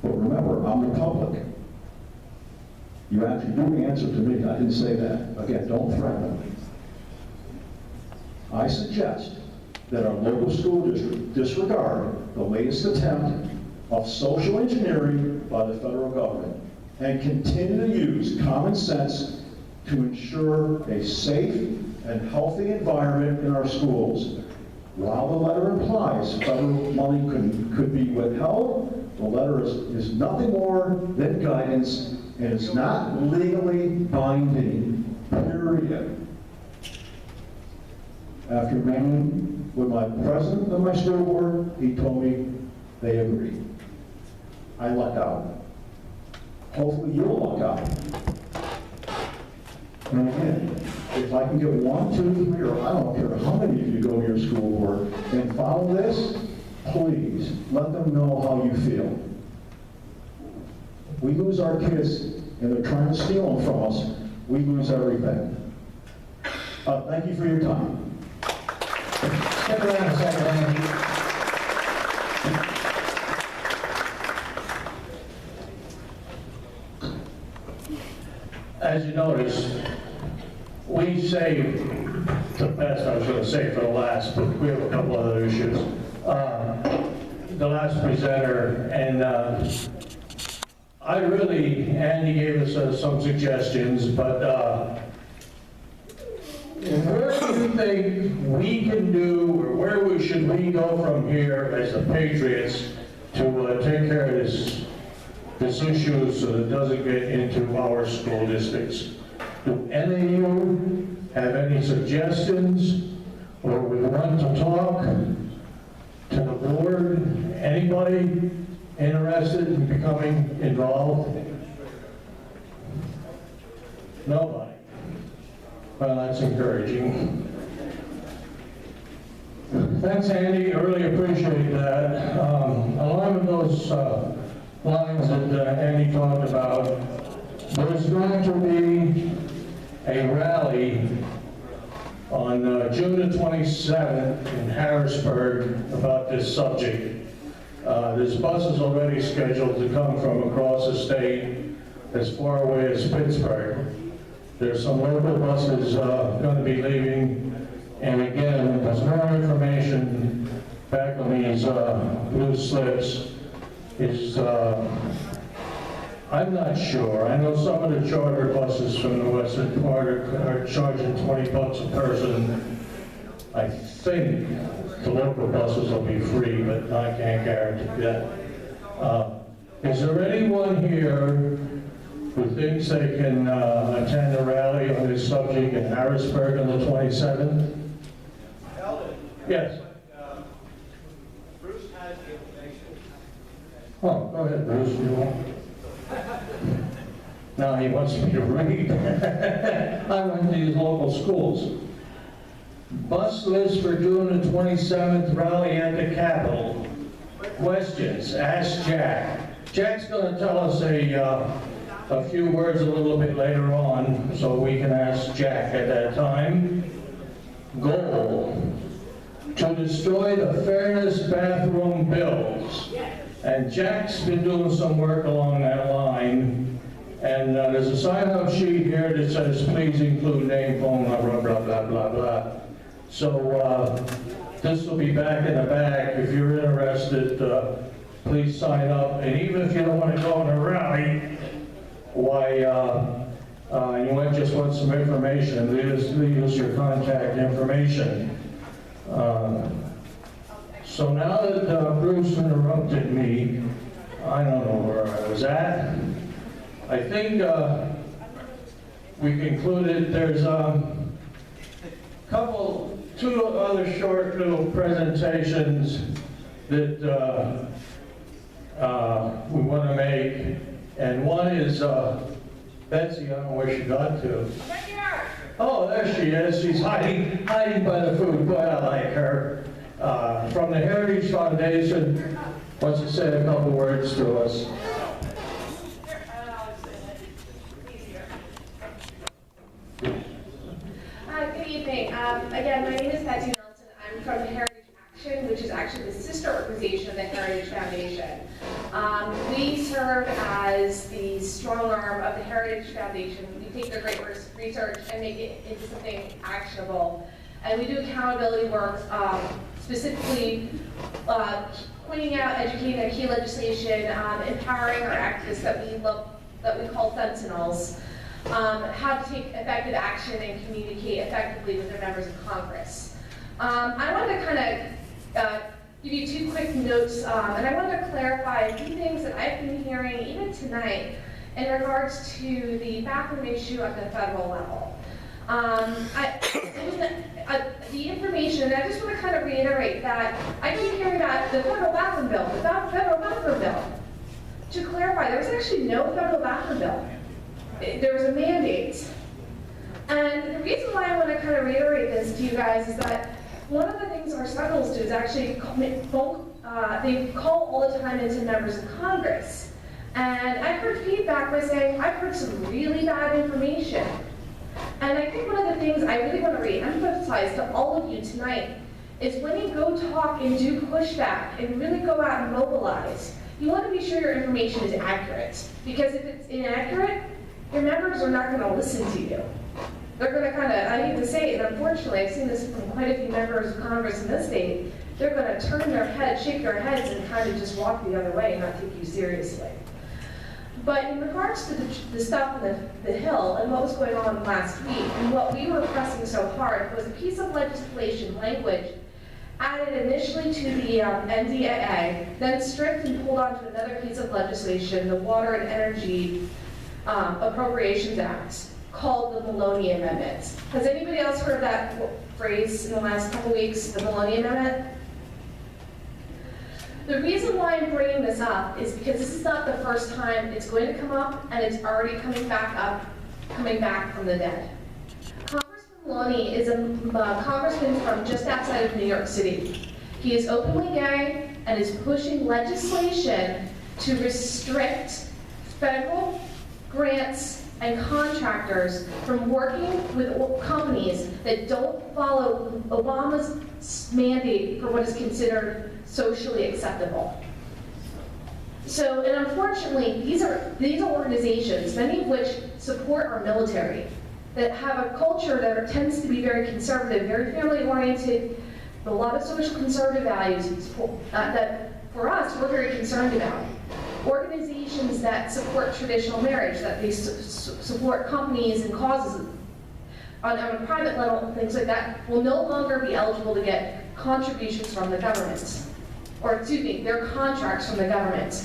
But remember, I'm the public. You actually do answer to me. I didn't say that. Again, don't threaten me. I suggest that our local school district disregard the latest attempt of social engineering by the federal government and continue to use common sense to ensure a safe and healthy environment in our schools. While the letter implies federal money could be withheld, the letter is nothing more than guidance, and it's not legally binding, period. After meeting with my president of my school board, he told me they agreed. I lucked out. Hopefully you'll luck out. And again, if I can get 1, 2, 3, or I don't care how many of you go to your school board and follow this, please let them know how you feel. We lose our kids and they're trying to steal them from us, we lose everything. Thank you for your time. Stick around a second, Andy. As you notice, we saved the best, I was going to say for the last, but we have a couple other issues. The last presenter, and Andy gave us some suggestions, but where do you think we can do, or where should we go from here as the Patriots to take care of this issue so that it doesn't get into our school districts? Do any of you have any suggestions, or would want to talk to the board? Anybody interested in becoming involved? Nobody. Well, that's encouraging. Thanks, Andy. I really appreciate that. Along with those lines that Andy talked about, there's going to be a rally on June the 27th in Harrisburg about this subject. There's buses already scheduled to come from across the state as far away as Pittsburgh. There's some local buses going to be leaving, and again, there's more information back on these blue slips. I'm not sure. I know some of the charter buses from the western part are charging $20 a person. I think the local buses will be free, but I can't guarantee that. Is there anyone here who thinks they can attend a rally on this subject in Harrisburg on the 27th? Yes. Bruce has the information. Oh, go ahead, Bruce. You want? No, he wants me to read. I went to these local schools. Bus list for June the 27th rally at the Capitol. Questions? Ask Jack. Jack's going to tell us a few words a little bit later on, so we can ask Jack at that time. Goal: to destroy the fairness bathroom bills. And Jack's been doing some work along that line. And there's a sign-up sheet here that says, please include name, phone number, blah, blah, blah, blah. So this will be back in the bag. If you're interested, please sign up. And even if you don't want to go on a rally, why, you just want some information, leave us your contact information. So now that Bruce interrupted me, I don't know where I was at. I think we concluded there's two other short little presentations that we want to make. And one is Betsy, I don't know where she got to. Right here. Oh, there she is. She's hiding by the food. Boy, I like her. From the Heritage Foundation, wants to say a couple words to us. Good evening. Again, my name is Betsy Nelson. I'm from the Heritage Action, which is actually the sister organization of the Heritage Foundation. We serve as the strong arm of the Heritage Foundation. We take their great research and make it into something actionable. And we do accountability work, specifically pointing out, educating on key legislation, empowering our activists that we call sentinels, how to take effective action and communicate effectively with their members of Congress. I wanted to kind of give you two quick notes, and I wanted to clarify a few things that I've been hearing even tonight in regards to the bathroom issue at the federal level. The information, and I just want to kind of reiterate that I keep hearing about the federal bathroom bill, the federal bathroom bill. To clarify, there was actually no federal bathroom bill. There was a mandate. And the reason why I want to kind of reiterate this to you guys is that one of the things our Sentinels do is actually they call all the time into members of Congress. And I heard feedback by saying, I've heard some really bad information. And I think one of the things I really want to re-emphasize to all of you tonight is when you go talk and do pushback and really go out and mobilize, you want to be sure your information is accurate. Because if it's inaccurate, your members are not going to listen to you. They're going to kind of, I hate to say it, and unfortunately I've seen this from quite a few members of Congress in this state, they're going to turn their heads, shake their heads, and kind of just walk the other way and not take you seriously. But in regards to the stuff on the Hill and what was going on last week, and what we were pressing so hard was a piece of legislation language added initially to the NDAA, then stripped and pulled onto another piece of legislation, the Water and Energy Appropriations Act, called the Maloney Amendment. Has anybody else heard that phrase in the last couple weeks, the Maloney Amendment? The reason why I'm bringing this up is because this is not the first time it's going to come up, and it's already coming back from the dead. Congressman Maloney is a congressman from just outside of New York City. He is openly gay and is pushing legislation to restrict federal grants and contractors from working with companies that don't follow Obama's mandate for what is considered socially acceptable. So, and unfortunately, these are organizations, many of which support our military, that have a culture that tends to be very conservative, very family-oriented, a lot of social conservative values that, for us, we're very concerned about. Organizations that support traditional marriage, that they support companies and causes on a private level, things like that, will no longer be eligible to get contributions from the government. Or, excuse me, their contracts from the government.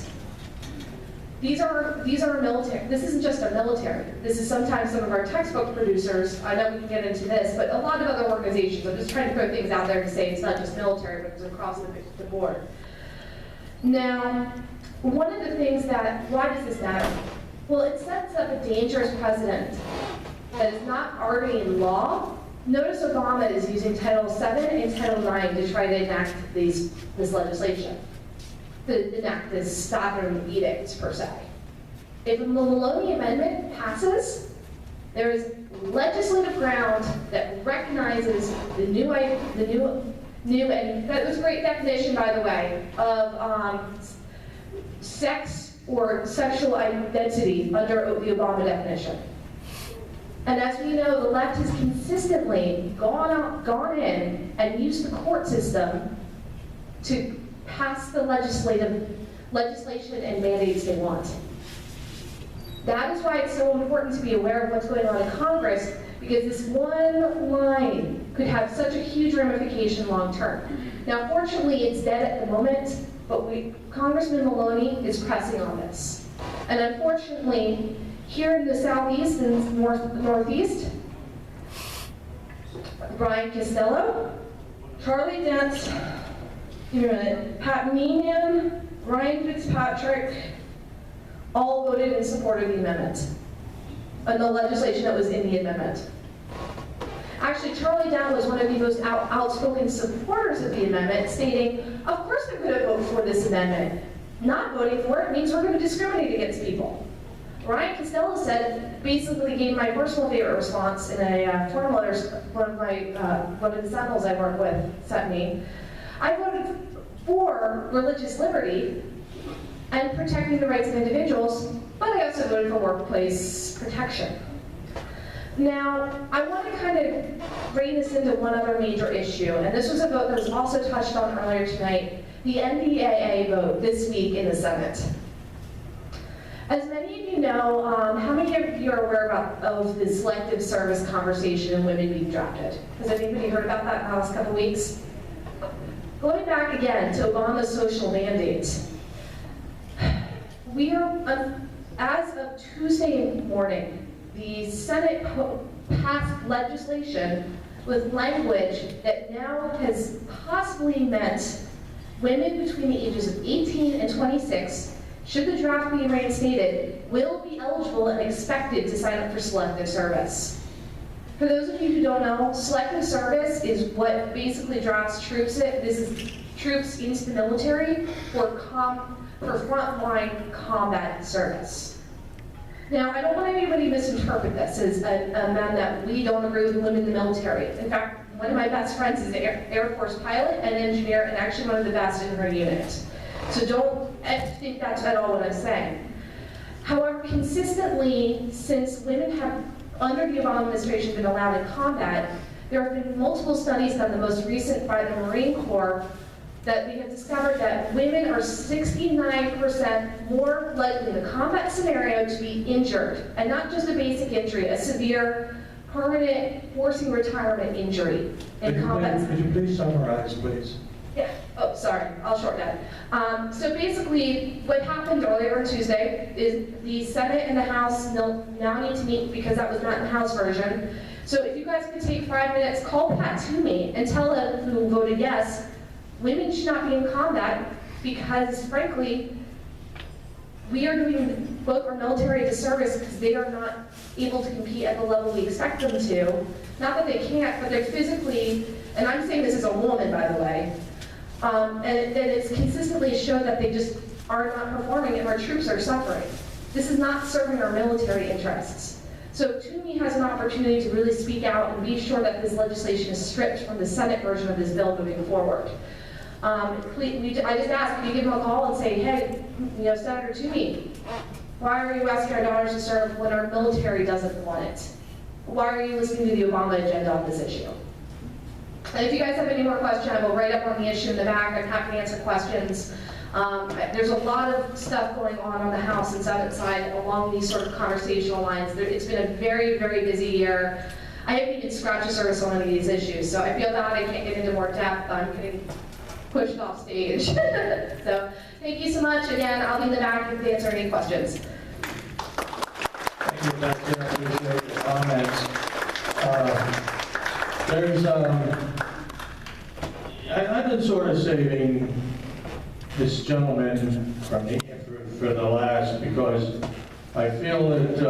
These are military. This isn't just our military. This is sometimes some of our textbook producers. I know we can get into this, but a lot of other organizations. I'm just trying to throw things out there to say it's not just military, but it's across the board. Now, one of the things that, why does this matter? Well, it sets up a dangerous precedent that is not already in law. Notice Obama is using Title VII and Title IX to try to enact this legislation, to enact this sovereign edict, per se. If the Maloney Amendment passes, there is legislative ground that recognizes the new, and that was a great definition, by the way, of sex or sexual identity under the Obama definition. And as we know, the left has consistently gone in and used the court system to pass the legislation and mandates they want. That is why it's so important to be aware of what's going on in Congress, because this one line could have such a huge ramification long term. Now, fortunately, it's dead at the moment, but Congressman Maloney is pressing on this. And unfortunately, here in the southeast and northeast, Brian Costello, Charlie Dent, Pat Meehan, Ryan Fitzpatrick, all voted in support of the amendment, and the legislation that was in the amendment. Actually, Charlie Dent was one of the most outspoken supporters of the amendment, stating, of course they're going to vote for this amendment. Not voting for it means we're going to discriminate against people. Ryan Costello said, basically gave my personal favorite response in a form letter one of the Sentinels I work with sent me. I voted for religious liberty and protecting the rights of individuals, but I also voted for workplace protection. Now, I want to kind of rein this into one other major issue, and this was a vote that was also touched on earlier tonight, the NDAA vote this week in the Senate. As many of you know, how many of you are aware of the selective service conversation and women being drafted? Has anybody heard about that in the last couple of weeks? Going back again to Obama's social mandate, we are, as of Tuesday morning, the Senate passed legislation with language that now has possibly meant women between the ages of 18 and 26, should the draft be reinstated, will be eligible and expected to sign up for selective service. For those of you who don't know, selective service is what basically drafts troops troops into the military for frontline combat service. Now, I don't want anybody to misinterpret this as a man that we don't agree with women in the military. In fact, one of my best friends is an Air Force pilot and engineer, and actually one of the best in her unit. So don't think that's at all what I'm saying. However, consistently, since women have, under the Obama administration, been allowed in combat, there have been multiple studies done, the most recent by the Marine Corps, that we have discovered that women are 69% more likely in a combat scenario to be injured, and not just a basic injury, a severe, permanent, forcing retirement injury in combat. Could you please summarize, please? Yeah, oh, sorry, I'll shorten that. So basically, what happened earlier on Tuesday is the Senate and the House now need to meet because that was not in the House version. So if you guys could take 5 minutes, call Pat Toomey and tell him who voted yes, women should not be in combat because, frankly, we are doing both our military a disservice because they are not able to compete at the level we expect them to. Not that they can't, but they're physically, and I'm saying this as a woman, by the way, and it's consistently shown that they just are not performing and our troops are suffering. This is not serving our military interests. So Toomey has an opportunity to really speak out and be sure that this legislation is stripped from the Senate version of this bill moving forward. I just ask, can you give him a call and say, hey, Senator Toomey, why are you asking our daughters to serve when our military doesn't want it? Why are you listening to the Obama agenda on this issue? And if you guys have any more questions, I will write up on the issue in the back. I'm happy to answer questions. There's a lot of stuff going on the House and Senate side along these sort of conversational lines. It's been a very, very busy year. I haven't even scratched the surface on any of these issues, so I feel bad I can't get into more depth. I'm getting pushed off stage. So thank you so much. Again, I'll be in the back to answer any questions. Thank you, Betsy. I appreciate your comments. I've been sort of saving this gentleman from for the last because I feel that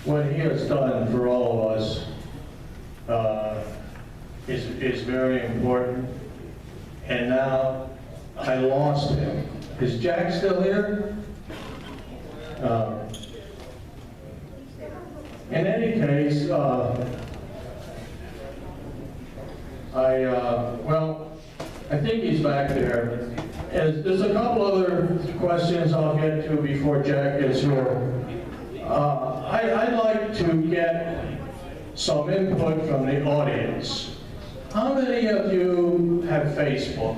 what he has done for all of us is very important. And now I lost him. Is Jack still here? In any case, I think he's back there. There's a couple other questions I'll get to before Jack gets here. I'd like to get some input from the audience. How many of you have Facebook?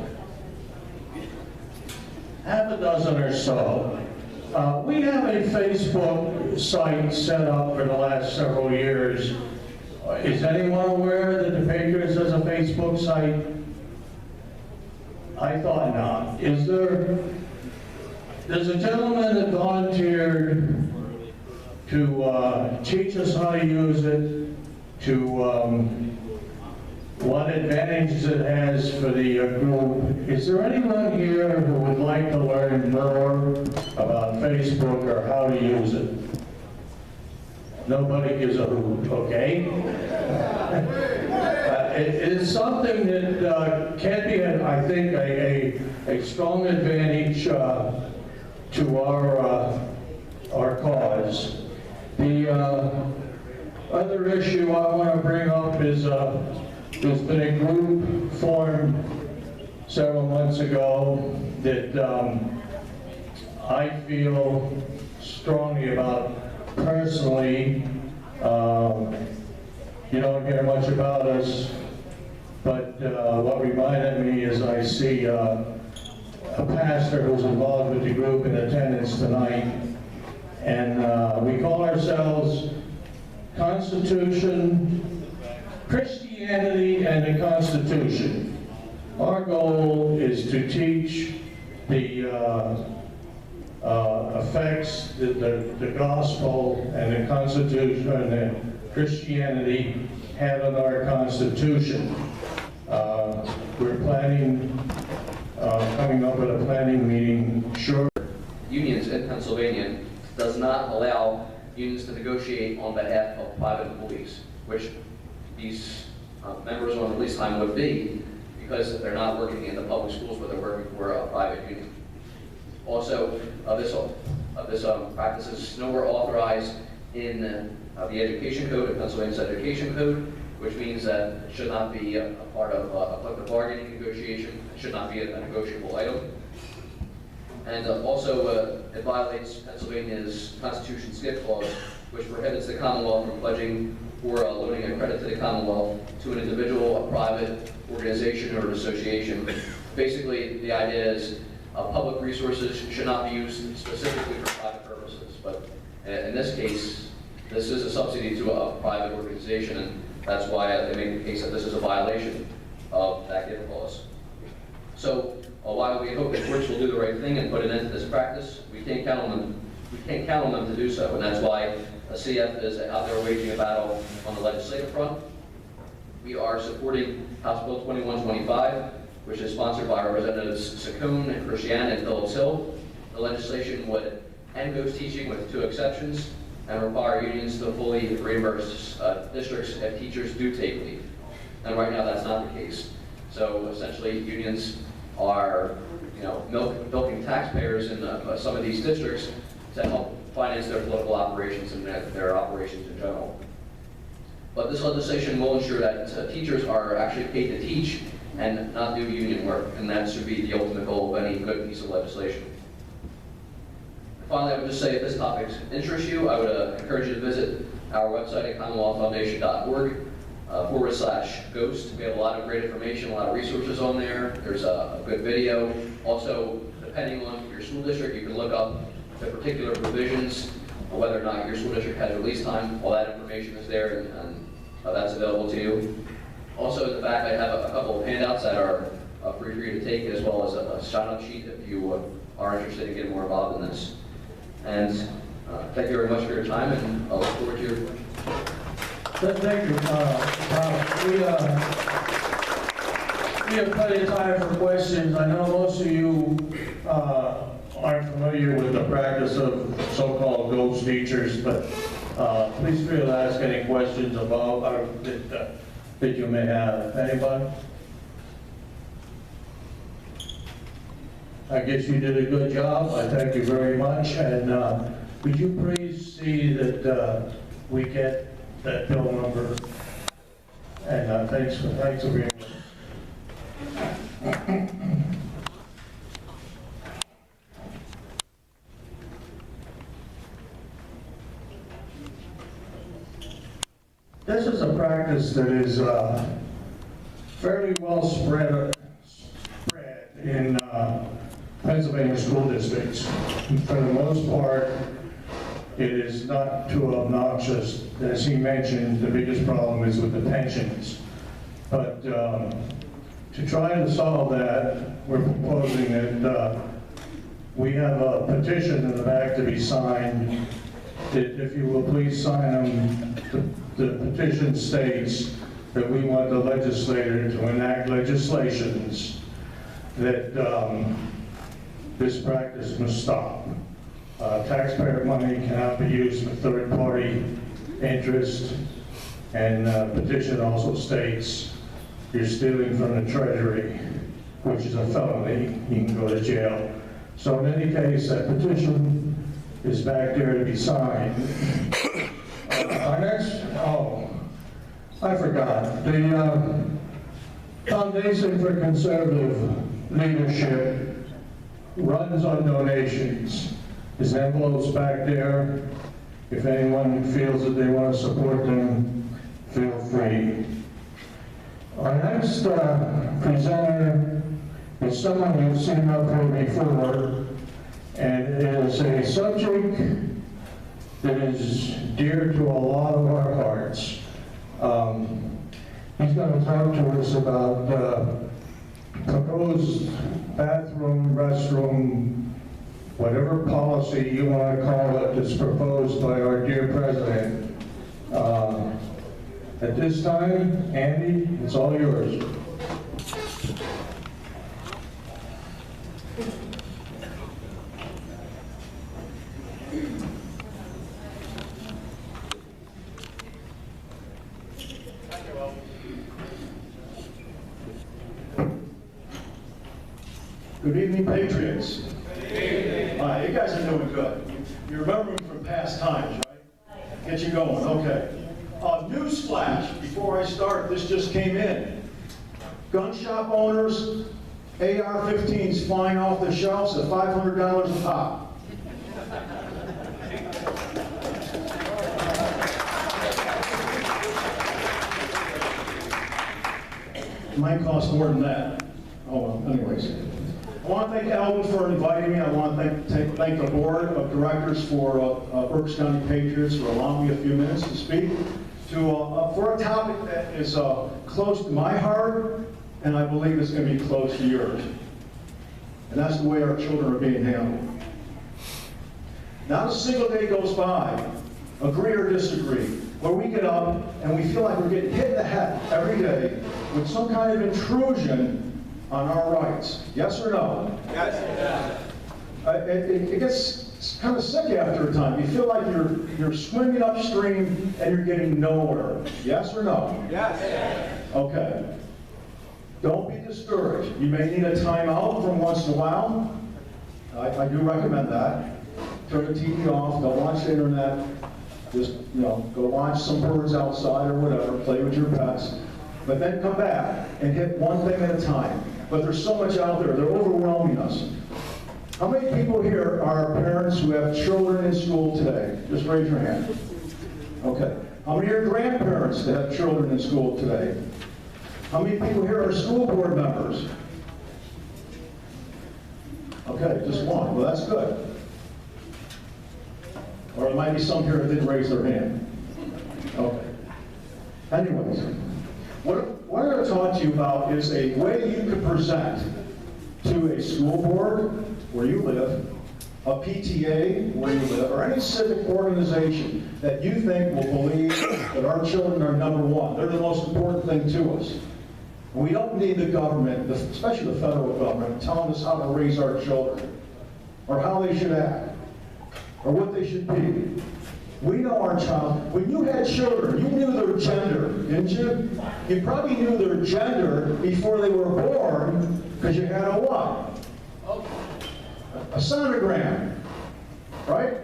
Half a dozen or so. We have a Facebook site set up for the last several years. Is anyone aware that the Patriots has a Facebook site? I thought not. Is there? There's a gentleman that volunteered to teach us how to use it, to what advantages it has for the group. Is there anyone here who would like to learn more about Facebook or how to use it? Nobody gives a hoot, okay? It is something that can be, I think, a strong advantage to our cause. The other issue I want to bring up is there's been a group formed several months ago that I feel strongly about personally. You don't hear much about us, but what reminded me is I see a pastor who's involved with the group in attendance tonight, and we call ourselves Constitution, Christianity, and the Constitution. Our goal is to teach the affects the gospel and the Constitution and Christianity have in our Constitution. We're planning, coming up with a planning meeting shortly. Unions in Pennsylvania does not allow unions to negotiate on behalf of private employees, which these members on release time would be, because they're not working in the public schools, but they're working for a private union. Also, this practice is nowhere authorized in the Education Code, in Pennsylvania's Education Code, which means that it should not be a part of a collective bargaining negotiation. It should not be a negotiable item. And also, it violates Pennsylvania's Constitution's gift clause, which prohibits the Commonwealth from pledging or loaning a credit to the Commonwealth to an individual, a private organization, or an association. Basically, the idea is public resources should not be used specifically for private purposes. But in this case, this is a subsidy to a private organization, and that's why they make the case that this is a violation of that gift clause. So while we hope that courts will do the right thing and put an end to this practice, we can't count on them. We can't count on them to do so, and that's why the CF is out there waging a battle on the legislative front. We are supporting House Bill 2125, which is sponsored by Representatives Saccone, Pridgeon, and Phillips Hill. The legislation would end ghost teaching with 2 exceptions and require unions to fully reimburse districts if teachers do take leave. And right now, that's not the case. So essentially, unions are, milking taxpayers in some of these districts to help finance their political operations and their operations in general. But this legislation will ensure that teachers are actually paid to teach and not do union work, and that should be the ultimate goal of any good piece of legislation. And finally, I would just say if this topic interests you, I would encourage you to visit our website at commonwealthfoundation.org/ghost. We have a lot of great information, a lot of resources on there. There's a good video. Also, depending on your school district, you can look up the particular provisions, whether or not your school district has release time. All that information is there, and that's available to you. Also, in the back, I have a couple of handouts that are free for you to take, as well as a sign-up sheet if you are interested in getting more involved in this. And thank you very much for your time, and I look forward to your... Thank you, we have plenty of time for questions. I know most of you aren't familiar with the practice of so-called ghost teachers, but please feel to ask any questions about that you may have. Anybody? I guess you did a good job. I thank you very much. And would you please see that we get that bill number? And thanks for being with us. This is a practice that is fairly well spread in Pennsylvania school districts. For the most part, it is not too obnoxious. As he mentioned, the biggest problem is with the pensions. But to try to solve that, we're proposing that we have a petition in the back to be signed. If you will please sign them. The petition states that we want the legislator to enact legislations that this practice must stop. Taxpayer money cannot be used for third-party interest, and petition also states you're stealing from the Treasury, which is a felony. You can go to jail. So in any case, that petition is back there to be signed. Our next, I forgot. The Foundation for Conservative Leadership runs on donations. There's envelopes back there. If anyone feels that they want to support them, feel free. Our next presenter is someone you've seen up here before, and it is a subject that is dear to a lot of our hearts. He's going to talk to us about proposed bathroom, restroom whatever policy you want to call it that's proposed by our dear president. At this time, Andy, it's all yours. Good evening, Patriots. Good evening. All right, you guys are doing good. You remember me from past times, right? Get you going, okay. Newsflash, before I start, this just came in. Gun shop owners, AR-15s flying off the shelves at $500 a pop. It might cost more than that. Oh, well, anyways. I want to thank Alvin for inviting me. I want to thank the board of directors for Berks County Patriots for allowing me a few minutes to speak for a topic that is close to my heart, and I believe it's going to be close to yours. And that's the way our children are being handled. Not a single day goes by, agree or disagree, where we get up and we feel like we're getting hit in the head every day with some kind of intrusion on our rights. Yes or no? Yes. It gets kind of sick after a time. You feel like you're swimming upstream and you're getting nowhere. Yes or no? Yes. Okay. Don't be discouraged. You may need a timeout from once in a while. I do recommend that. Turn the TV off, don't watch the internet. Just, go watch some birds outside or whatever, play with your pets. But then come back and hit one thing at a time. But there's so much out there, they're overwhelming us. How many people here are parents who have children in school today? Just raise your hand. Okay. How many are grandparents that have children in school today? How many people here are school board members? Okay, just one. Well, that's good. Or there might be some here that didn't raise their hand. Okay. Anyways, what I'm going to talk to you about is a way you could present to a school board where you live, a PTA where you live, or any civic organization that you think will believe that our children are number one. They're the most important thing to us. We don't need the government, especially the federal government, telling us how to raise our children, or how they should act, or what they should be. We know our child. When you had children, you knew their gender, didn't you? You probably knew their gender before they were born, because you had a what? A sonogram, right?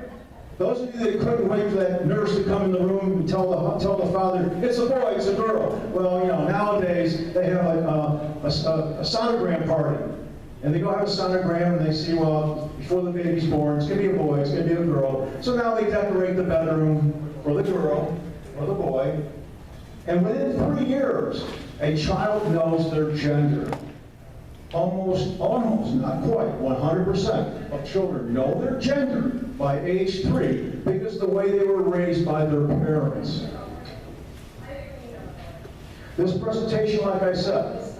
Those of you that couldn't wait for that nurse to come in the room and tell the father, it's a boy, it's a girl. Well, nowadays they have a sonogram party. And they go have a sonogram and they see, well, before the baby's born, it's going to be a boy, it's going to be a girl. So now they decorate the bedroom for the girl or the boy. And within 3 years, a child knows their gender. Almost, not quite, 100% of children know their gender by age 3 because the way they were raised by their parents. This presentation, like I said,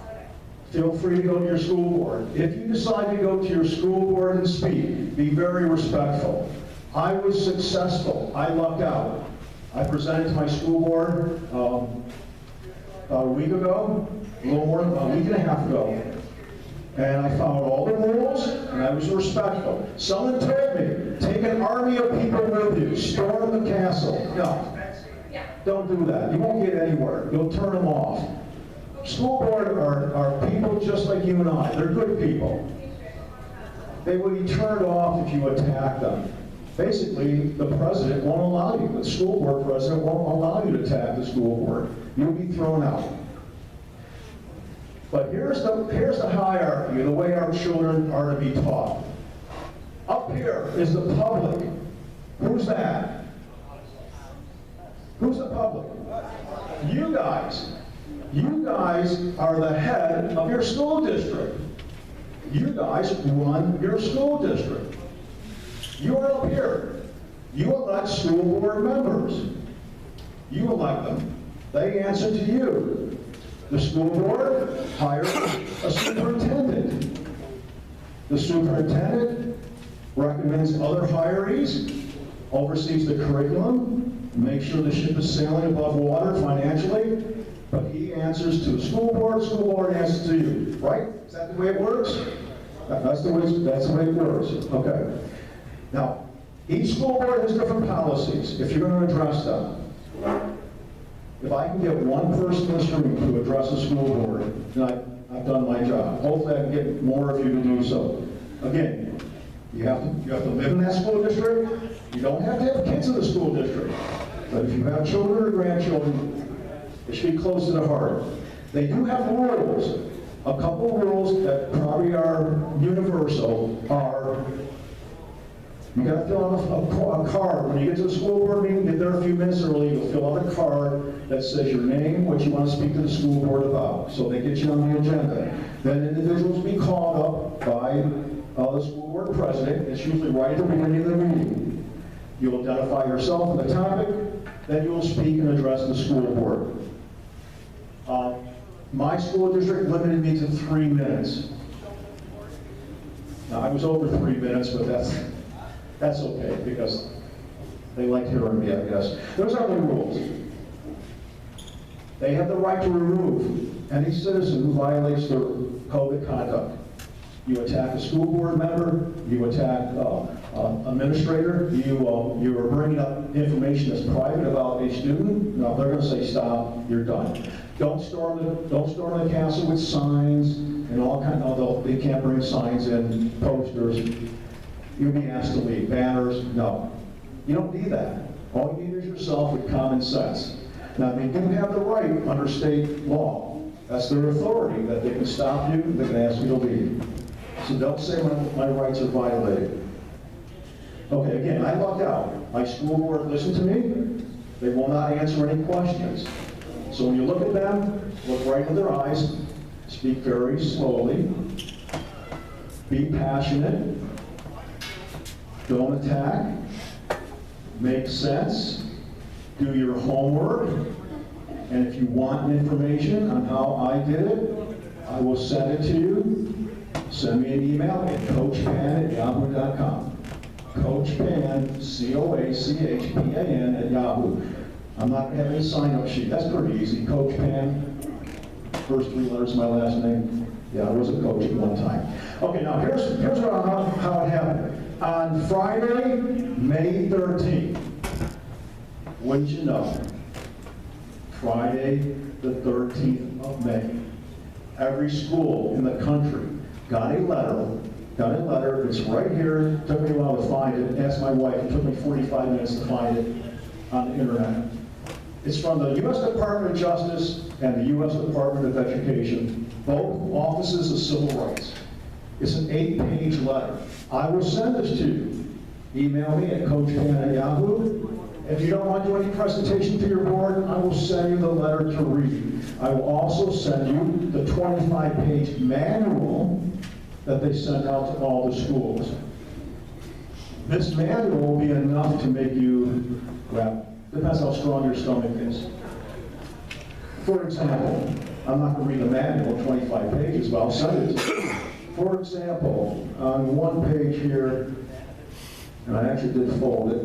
feel free to go to your school board. If you decide to go to your school board and speak, be very respectful. I was successful. I lucked out. I presented to my school board about a week ago, a little more than a week and a half ago. And I followed all the rules, and I was respectful. Someone told me, take an army of people with you, storm the castle. No, don't do that. You won't get anywhere. You'll turn them off. School board are people just like you and I. They're good people. They will be turned off if you attack them. Basically, the president won't allow you. The school board president won't allow you to attack the school board. You'll be thrown out. But here's the hierarchy, the way our children are to be taught. Up here is the public. Who's that? Who's the public? You guys. You guys are the head of your school district. You guys run your school district. You are up here. You elect school board members. You elect them. They answer to you. The school board hires a superintendent. The superintendent recommends other hirees, oversees the curriculum, makes sure the ship is sailing above water financially, but he answers to the school board answers to you, right? Is that the way it works? That's the way it works, okay. Now, each school board has different policies, if you're going to address them. If I can get one person in this room to address the school board, then I've done my job. Hopefully I can get more of you to do so. Again, you have to live in that school district. You don't have to have kids in the school district. But if you have children or grandchildren, it should be close to the heart. They do have rules. A couple of rules that probably are universal are, you got to fill out a card. When you get to the school board meeting, get there a few minutes early, you'll fill out a card that says your name, what you want to speak to the school board about. So they get you on the agenda. Then individuals will be called up by the school board president. It's usually right at the beginning of the meeting. You'll identify yourself and the topic, then you'll speak and address the school board. My school district limited me to 3 minutes. Now, I was over 3 minutes, but that's okay, because they like hearing me, I guess. Those are the rules. They have the right to remove any citizen who violates their code of conduct. You attack a school board member, you attack administrator, you are bringing up information that's private about a student. No, they're going to say stop. You're done. Don't storm the castle with signs and all kind. Although they can't bring signs in, posters. You'll be asked to leave. Banners. No, you don't need that. All you need is yourself with common sense. Now they do have the right under state law. That's their authority that they can stop you. They can ask you to leave. So don't say my rights are violated. Okay, again, I lucked out. My school board listened to me. They will not answer any questions. So when you look at them, look right in their eyes, speak very slowly, be passionate, don't attack, make sense, do your homework, and if you want information on how I did it, I will send it to you. Send me an email at coachpan@yahoo.com. Coachpan, C-O-A-C-H-P-A-N @yahoo. I'm not going to have any sign-up sheet. That's pretty easy. Coach Pan, first 3 letters of my last name. Yeah, I was a coach at one time. Okay, now here's how it happened. On Friday, May 13th, wouldn't you know, Friday the 13th of May, every school in the country got a letter. It's right here. It took me a while to find it. Asked my wife. It took me 45 minutes to find it on the internet. It's from the U.S. Department of Justice and the U.S. Department of Education, both offices of civil rights. It's an 8-page letter. I will send this to you. Email me at coachpan@yahoo. If you don't want to do any presentation to your board, I will send you the letter to read. I will also send you the 25-page manual that they send out to all the schools. This manual will be enough to make you, well, depends how strong your stomach is. For example, I'm not going to read the manual, 25 pages, but I'll send it to you. For example, on one page here, and I actually did fold it,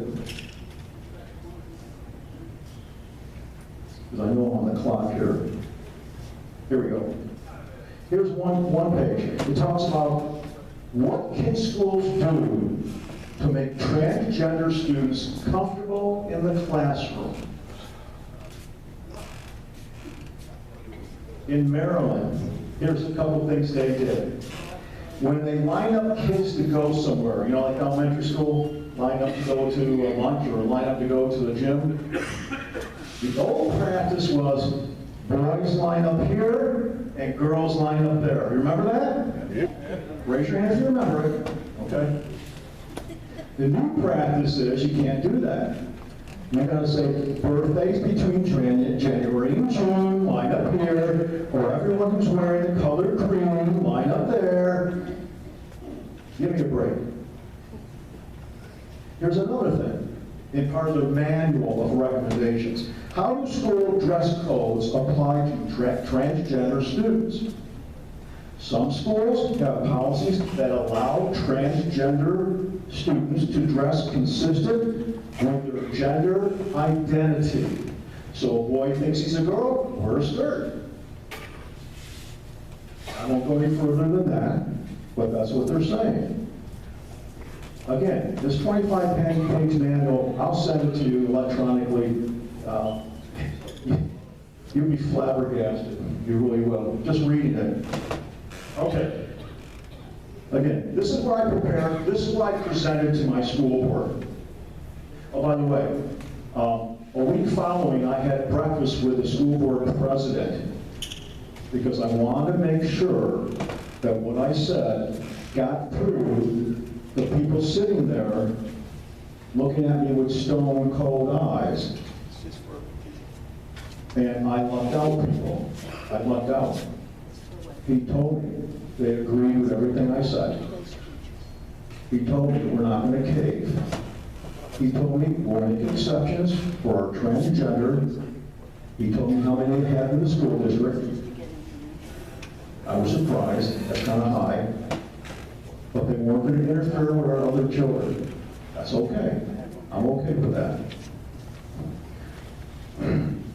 because I know I'm on the clock here. Here we go. Here's one page. It talks about what can schools do to make transgender students comfortable in the classroom. In Maryland, here's a couple things they did. When they line up kids to go somewhere, you know, like elementary school, line up to go to lunch or line up to go to the gym, the old practice was boys line up here and girls line up there. You remember that? Yep. Raise your hand if you remember it. Okay. The new practice is you can't do that. You're going to say birthdays between January and June, line up here, or everyone who's wearing the colored cream, line up there. Give me a break. Here's another thing, in part of the manual of recommendations. How do school dress codes apply to transgender students? Some schools have policies that allow transgender students to dress consistent with their gender identity. So a boy thinks he's a girl, wear a skirt. I won't go any further than that, but that's what they're saying. Again, this 25-page manual, I'll send it to you electronically. You'll be flabbergasted. You really will. Just reading it. Okay. Again, this is what I prepared. This is what I presented to my school board. Oh, by the way, a week following, I had breakfast with the school board president because I wanted to make sure that what I said got through the people sitting there looking at me with stone cold eyes. And I lucked out, people. I lucked out. He told me they agreed with everything I said. He told me we're not going to cave. He told me we'll make exceptions for our transgender. He told me how many they had in the school district. I was surprised. That's kind of high. But they weren't going to interfere with our other children. That's okay. I'm okay with that.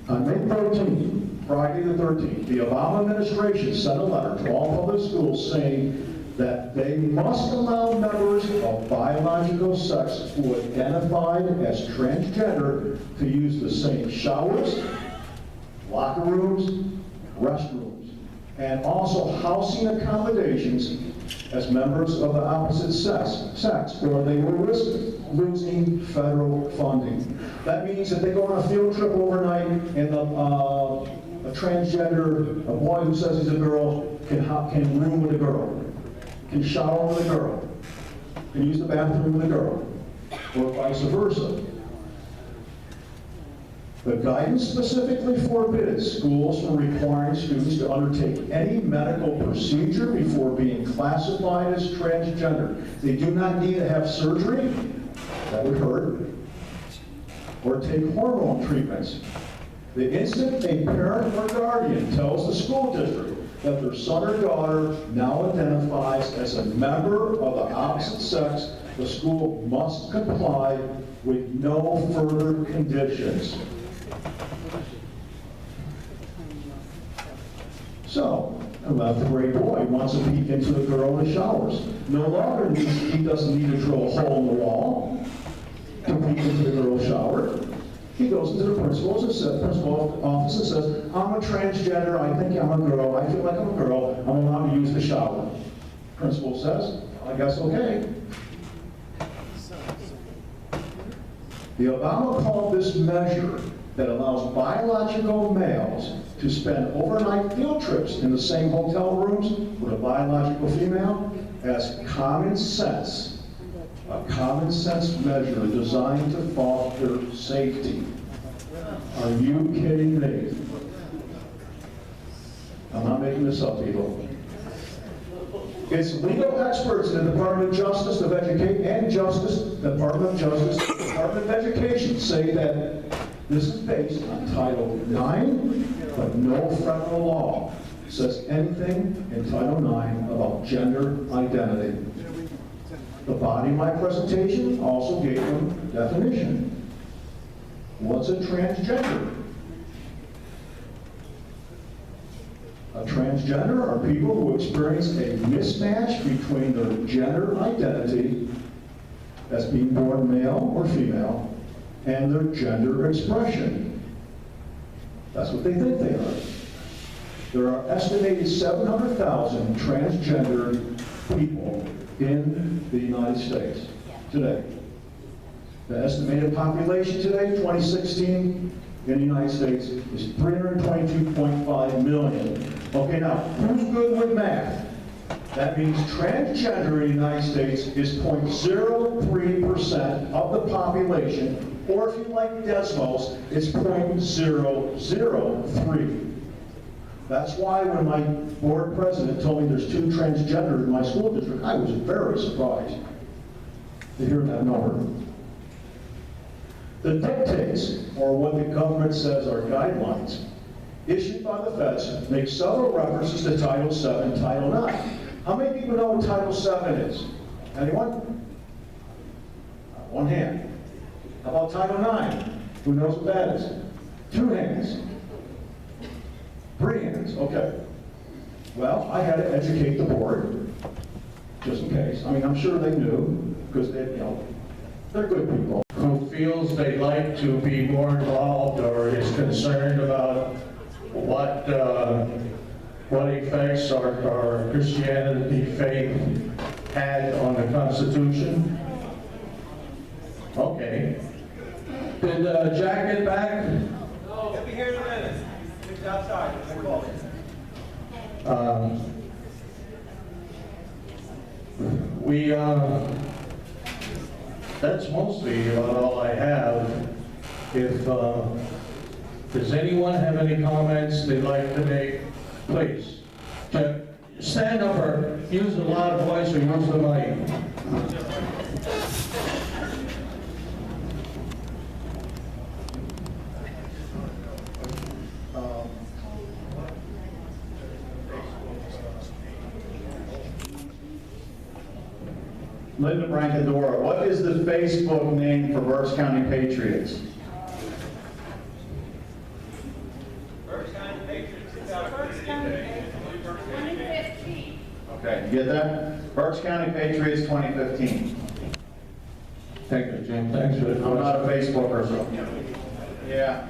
On May 13th, Friday the 13th, the Obama administration sent a letter to all public schools saying that they must allow members of biological sex who identified as transgender to use the same showers, locker rooms, restrooms, and also housing accommodations as members of the opposite sex, or they will risk losing federal funding. That means that they go on a field trip overnight and a transgender, a boy who says he's a girl, can room with a girl, can shower with a girl, can use the bathroom with a girl, or vice versa. The guidance specifically forbids schools from requiring students to undertake any medical procedure before being classified as transgender. They do not need to have surgery, that would hurt, or take hormone treatments. The instant a parent or guardian tells the school district that their son or daughter now identifies as a member of the opposite sex, the school must comply with no further conditions. So, a 11th-grade boy wants to peek into the girl in the showers. No longer he doesn't need to drill a hole in the wall to peek into the girl's shower. He goes into the principal's office and says, I'm a transgender, I think I'm a girl, I feel like I'm a girl, I'm allowed to use the shower. Principal says, I guess okay. The Obama called this measure that allows biological males to spend overnight field trips in the same hotel rooms with a biological female as common sense. A common sense measure designed to foster safety. Are you kidding me? I'm not making this up, people. It's legal experts in the Department of Justice, Department of Education say that this is based on Title IX, but no federal law says anything in Title IX about gender identity. The body of my presentation also gave them a definition. What's a transgender? A transgender are people who experience a mismatch between their gender identity as being born male or female and their gender expression. That's what they think they are. There are estimated 700,000 transgender people in the United States today. The estimated population today, 2016, in the United States is 322.5 million. Okay, now, who's good with math? That means transgender in the United States is 0.03% of the population, or if you like decimals, it's 0.003. That's why when my board president told me there's 2 transgenders in my school district, I was very surprised to hear that number. The dictates, or what the government says are guidelines, issued by the feds make several references to Title VII and Title IX. How many people know what Title VII is? Anyone? One hand. How about Title IX? Who knows what that is? 2 hands. 3 hands, okay. Well, I had to educate the board, just in case. I mean, I'm sure they knew, because they, they're good people. Who feels they'd like to be more involved or is concerned about what effects our Christianity faith had on the Constitution? Okay. Did Jack get back? No, he'll be here in a minute. He's outside. I called him. That's mostly about all I have. If, does anyone have any comments they'd like to make, please. Stand up or use a loud voice or use the mic. Linda Brancadora, what is the Facebook name for Berks County Patriots? Berks County Patriots, 2015. Okay, you get that? Berks County Patriots 2015. Thank you, Jim. Thanks for the I'm question. not a Facebooker, so. Yeah.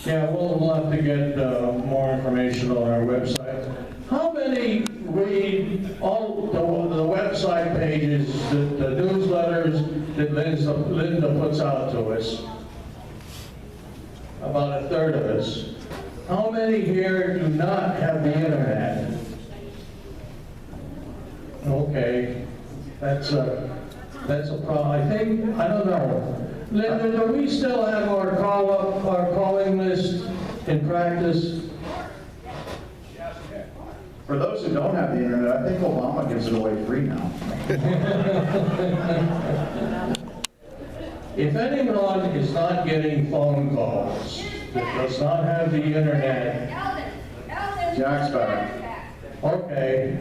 Yeah, we'll have to get more information on our website. How many read all the website pages, the newsletters that Linda puts out to us? About a third of us. How many here do not have the internet? Okay, that's a problem. I don't know. Linda, do we still have our calling list in practice? For those who don't have the internet, I think Obama gives it away free now. If anyone is not getting phone calls, that does not have the internet, Jack's better. okay.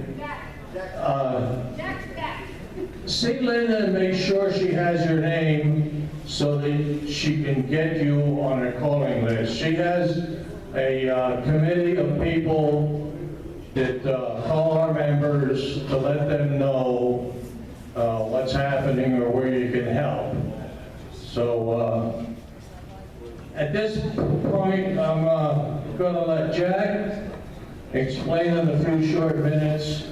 See Linda and make sure she has your name so that she can get you on her calling list. She has a committee of people that call our members to let them know what's happening or where you can help. So at this point, I'm going to let Jack explain in a few short minutes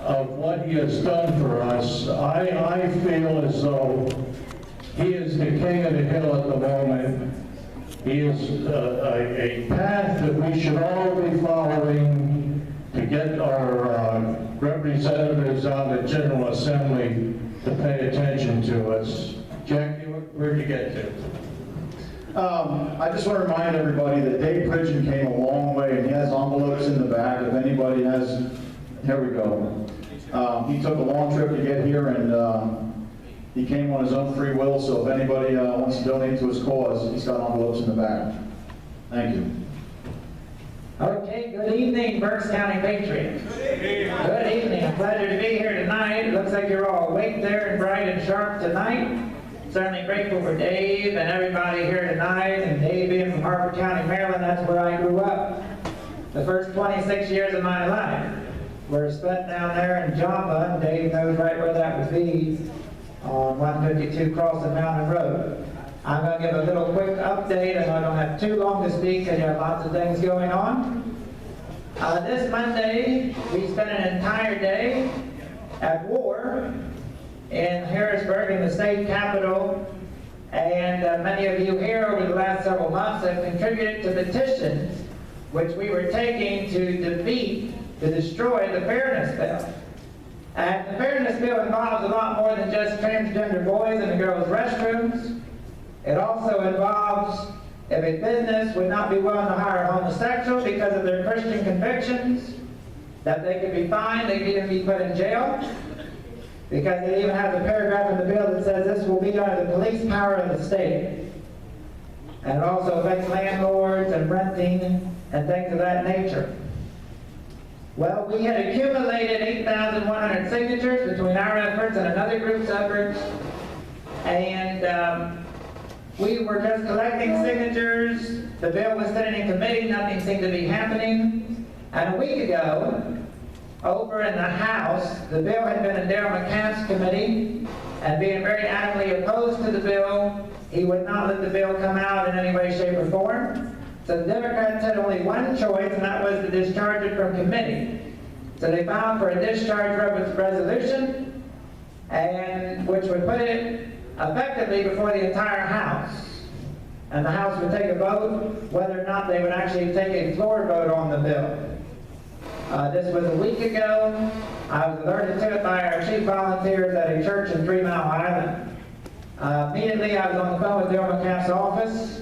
of what he has done for us. I feel as though he is the king of the hill at the moment. He is a path that we should all be following to get our representatives out of the General Assembly to pay attention to us. Jackie, where'd you get to? I just want to remind everybody that Dave Pridgeon came a long way, and he has envelopes in the back. If anybody has, here we go. He took a long trip to get here, and he came on his own free will, so if anybody wants to donate to his cause, he's got envelopes in the back. Thank you. Okay, good evening, Berks County Patriots. Good evening. A pleasure to be here tonight. It looks like you're all awake there and bright and sharp tonight. Certainly grateful for Dave and everybody here tonight, and Dave being from Harford County, Maryland, that's where I grew up. The first 26 years of my life were spent down there in Jamba, and Dave knows right where that would be, on 152 Crossing Mountain Road. I'm going to give a little quick update, and I don't have too long to speak because you have lots of things going on. This Monday, we spent an entire day at war in Harrisburg, in the state capitol, and many of you here over the last several months have contributed to petitions which we were taking to defeat, to destroy the Fairness Bill. And the Fairness Bill involves a lot more than just transgender boys in the girls' restrooms. It also involves if a business would not be willing to hire a homosexual because of their Christian convictions, that they could be fined, they could even be put in jail, because it even has a paragraph in the bill that says this will be under the police power of the state. And it also affects landlords and renting and things of that nature. Well, we had accumulated 8,100 signatures between our efforts and another group's efforts, and we were just collecting signatures. The bill was sitting in committee, nothing seemed to be happening. And a week ago, over in the House, the bill had been in Darrell McCaff's committee, and being very adamantly opposed to the bill, he would not let the bill come out in any way, shape, or form. So the Democrats had only one choice, and that was to discharge it from committee. So they filed for a discharge resolution, and which would put it effectively before the entire House. And the House would take a vote whether or not they would actually take a floor vote on the bill. This was a week ago. I was alerted to it by our chief volunteers at a church in 3 Mile Island. Immediately I was on the phone with Darrell McCaff's office,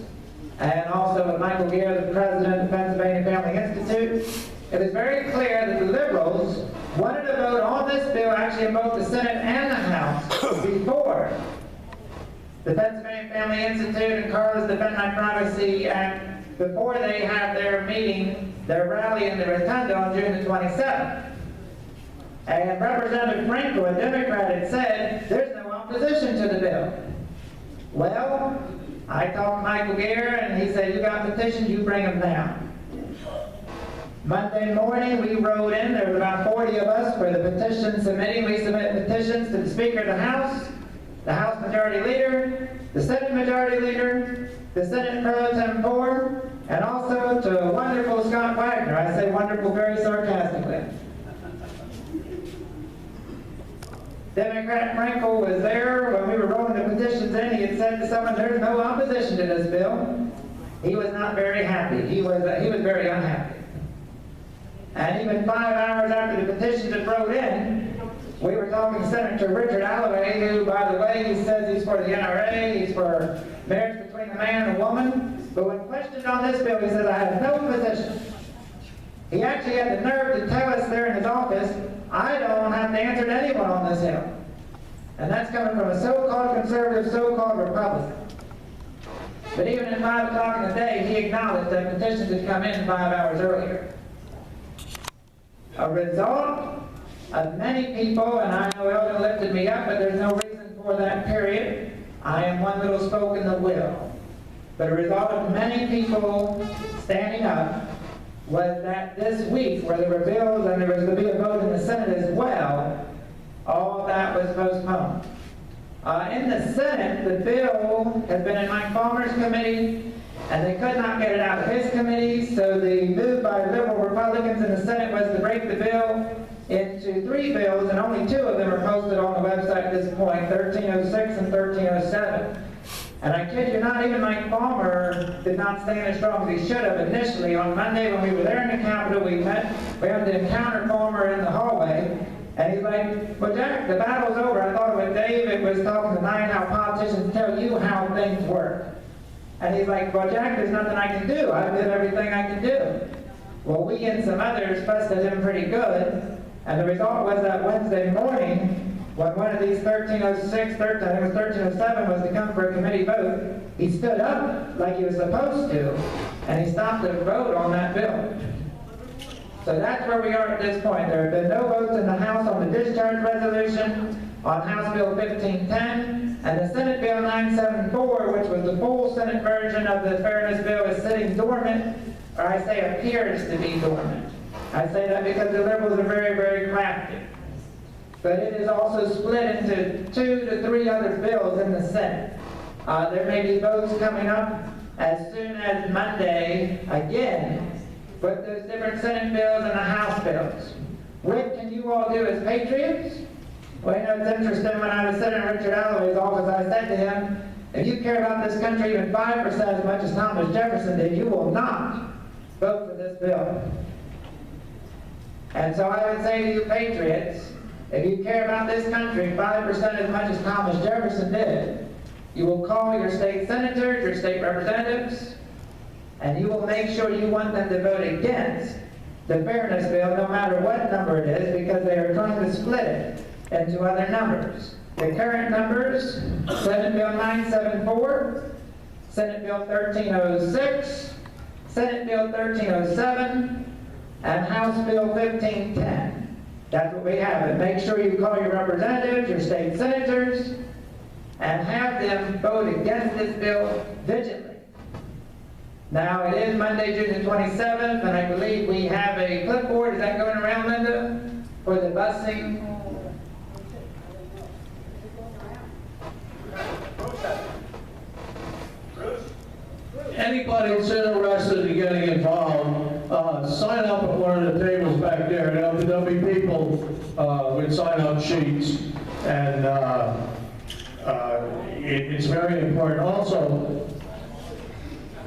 and also with Michael Gear, the president of the Pennsylvania Family Institute. It was very clear that the liberals wanted to vote on this bill actually in both the Senate and the House before the Pennsylvania Family Institute and Carla's Defend My Privacy Act, before they had their meeting, their rally in the Rotunda on June the 27th. And Representative Franco, a Democrat, had said, there's no opposition to the bill. Well, I talked to Michael Gear, and he said, you got petitions, you bring them down. Monday morning, we rode in. There was about 40 of us for the petition submitting. We submitted petitions to the Speaker of the House Majority Leader, the Senate Majority Leader, the Senate Pro Tempore, and also to wonderful Scott Wagner. I say wonderful very sarcastically. Democrat Frankel was there when we were rolling the petitions in. He had said to someone, there's no opposition to this bill. He was not very happy. He was very unhappy. And even 5 hours after the petitions had rolled in, we were talking to Senator Richard Alloway, who, by the way, he says he's for the NRA, he's for marriage between a man and a woman. But when questioned on this bill, he says, I have no position. He actually had the nerve to tell us there in his office, I don't have to answer to anyone on this hill. And that's coming from a so-called conservative, so-called Republican. But even at 5 o'clock in the day, he acknowledged that petitions had come in 5 hours earlier. A result of many people, and I know Elder lifted me up, but there's no reason for that, period. I am one little spoke in the will. But a result of many people standing up was that this week, where there were bills and there was going to be a vote in the Senate as well, all of that was postponed. In the Senate, the bill had been in Mike Palmer's committee, and they could not get it out of his committee, so the move by liberal Republicans in the Senate was to break the bill into 3 bills, and only 2 of them are posted on the website at this point, 1306 and 1307. And I kid you not, even Mike Palmer did not stand as strong as he should have initially. On Monday when we were there in the Capitol, we had to encounter Palmer in the hallway, and he's like, well, Jack, the battle's over. I thought when David was talking tonight how politicians tell you how things work. And he's like, well, Jack, there's nothing I can do. I did everything I can do. Well, we and some others fussed at him pretty good, and the result was that Wednesday morning, when one of these 1306, I think it was 1307, was to come for a committee vote, he stood up like he was supposed to, and he stopped the vote on that bill. So that's where we are at this point. There have been no votes in the House on the discharge resolution, on House Bill 1510, and the Senate Bill 974, which was the full Senate version of the Fairness Bill, is sitting dormant, or I say appears to be dormant. I say that because the liberals are very, very crafty. But it is also split into 2 to 3 other bills in the Senate. There may be votes coming up as soon as Monday again, but those different Senate bills and the House bills. What can you all do as patriots? Well, you know, it's interesting, when I was sitting in Richard Alloway's office, I said to him, if you care about this country even 5% as much as Thomas Jefferson did, you will not vote for this bill. And so I would say to you patriots, if you care about this country 5% as much as Thomas Jefferson did, you will call your state senators, your state representatives, and you will make sure you want them to vote against the fairness bill, no matter what number it is, because they are trying to split it into other numbers. The current numbers: Senate Bill 974, Senate Bill 1306, Senate Bill 1307, and House Bill 1510. That's what we have. And make sure you call your representatives, your state senators, and have them vote against this bill vigilantly. Now, it is Monday, June the 27th, and I believe we have a clipboard. Is that going around, Linda, for the busing? Anybody that's interested in getting involved, sign up at one of the tables back there. There'll be people with sign-up sheets, and it's very important. Also,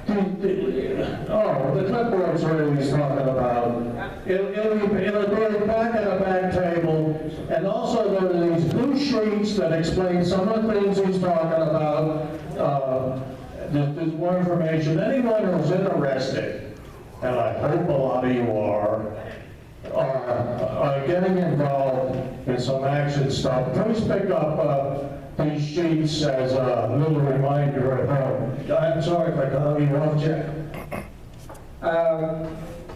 the clipboard's what he's talking about. It'll be back at a back table, and also there are these blue sheets that explain some of the things he's talking about. There's more information. Anyone who's interested, and I hope a lot of you are getting involved in some action stuff, please pick up these sheets as a little reminder at home. I'm sorry if I cut you off, Jack.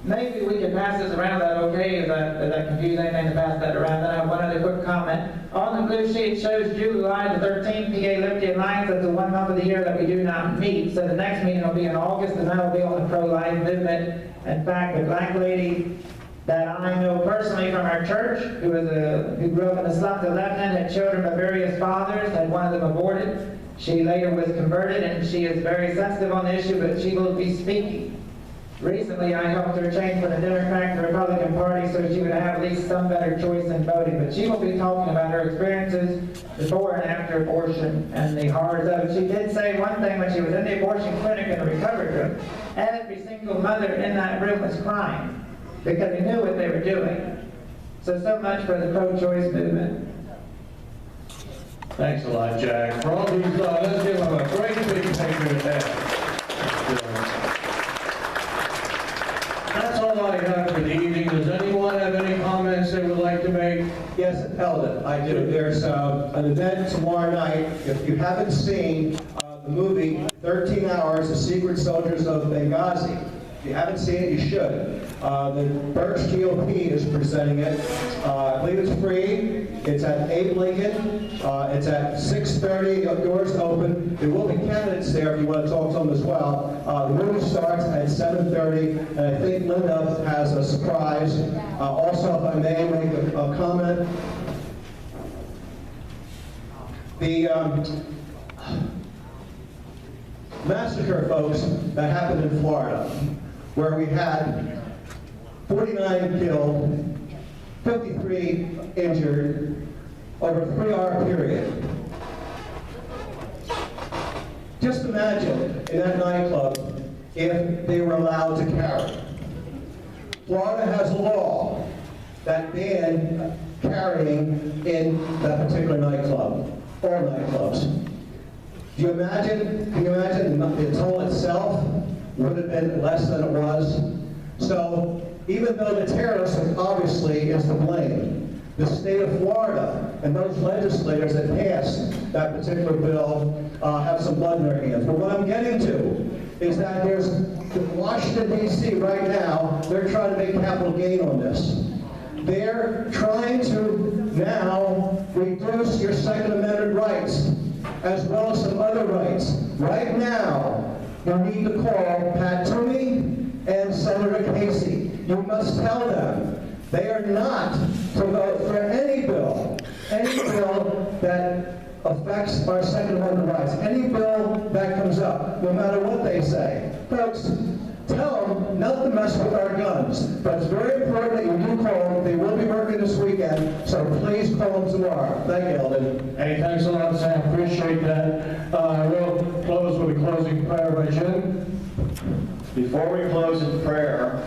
Maybe we can pass this around. Is that okay? Is that confuse anything to pass that around? Then I have one other quick comment. On the blue sheet shows July the 13th, PA Liberty Alliance. That's the one month of the year that we do not meet. So the next meeting will be in August, and that will be on the pro-life movement. In fact, the black lady that I know personally from our church, who grew up in the slums of Lebanon, had children by various fathers, had one of them aborted. She later was converted, and she is very sensitive on the issue, but she will be speaking. Recently, I helped her change from the Democrat to the Republican Party so she would have at least some better choice in voting. But she will be talking about her experiences before and after abortion and the horrors of it. She did say one thing when she was in the abortion clinic in the recovery room. Every single mother in that room was crying because they knew what they were doing. So much for the pro-choice movement. Thanks a lot, Jack. For all these, let's give them a great big paper there. That's all I have for the evening. Does anyone have any comments they would like to make? Yes, Eldon, I do. There's an event tomorrow night. If you haven't seen the movie 13 Hours, The Secret Soldiers of Benghazi, if you haven't seen it, you should. The Berks GOP is presenting it. I believe it's free. It's at 8 Lincoln. It's at 6:30. The doors open. There will be candidates there if you want to talk to them as well. The movie starts at 7:30, and I think Linda has a surprise. Also, if I may make a comment, the massacre, folks, that happened in Florida, where we had 49 killed, 53 injured, over a 3-hour period. Just imagine in that nightclub if they were allowed to carry. Florida has a law that banned carrying in that particular nightclub, all nightclubs. Can you imagine the toll itself would have been less than it was? So even though the terrorist obviously is to blame, the state of Florida and those legislators that passed that particular bill have some blood in their hands. But what I'm getting to is that there's Washington, D.C. right now, they're trying to make capital gain on this. They're trying to now reduce your Second Amendment rights, as well as some other rights. Right now, you need to call Pat Toomey and Senator Casey. You must tell them they are not to vote for any bill that affects our Second Amendment rights, any bill that comes up, no matter what they say. Folks, tell them not to mess with our guns, but it's very important that you do call them. They will be working this weekend, so please call them tomorrow. Thank you, Eldon. Hey, thanks a lot, Sam. Appreciate that. We'll close with a closing prayer by Jim. Before we close in prayer,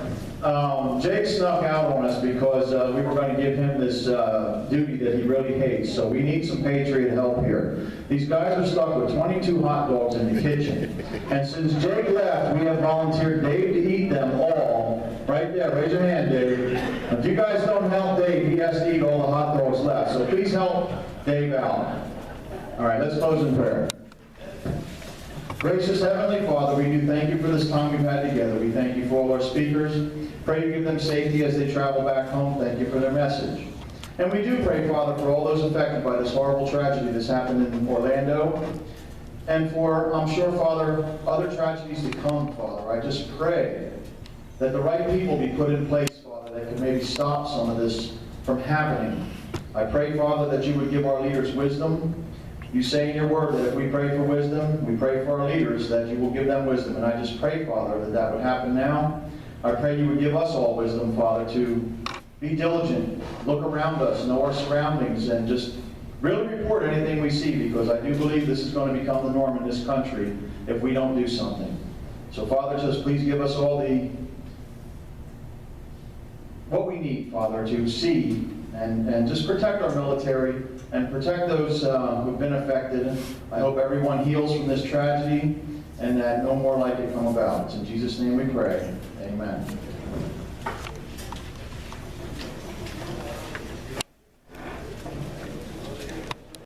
Jake snuck out on us because we were going to give him this duty that he really hates. So we need some Patriot help here. These guys are stuck with 22 hot dogs in the kitchen. And since Jake left, we have volunteered Dave to eat them all. Right there, raise your hand, Dave. If you guys don't help Dave, he has to eat all the hot dogs left. So please help Dave out. All right, let's close in prayer. Gracious Heavenly Father, we do thank you for this time we've had together. We thank you for all our speakers. Pray to give them safety as they travel back home. Thank you for their message. And we do pray, Father, for all those affected by this horrible tragedy that's happened in Orlando. And for, I'm sure, Father, other tragedies to come, Father. I just pray that the right people be put in place, Father, that can maybe stop some of this from happening. I pray, Father, that you would give our leaders wisdom. You say in your word that if we pray for wisdom, we pray for our leaders, that you will give them wisdom. And I just pray, Father, that that would happen now. I pray you would give us all wisdom, Father, to be diligent, look around us, know our surroundings, and just really report anything we see, because I do believe this is going to become the norm in this country if we don't do something. So, Father, just please give us all what we need, Father, to see and just protect our military and protect those who've been affected. I hope everyone heals from this tragedy and that no more like it come about. It's in Jesus' name we pray. Amen.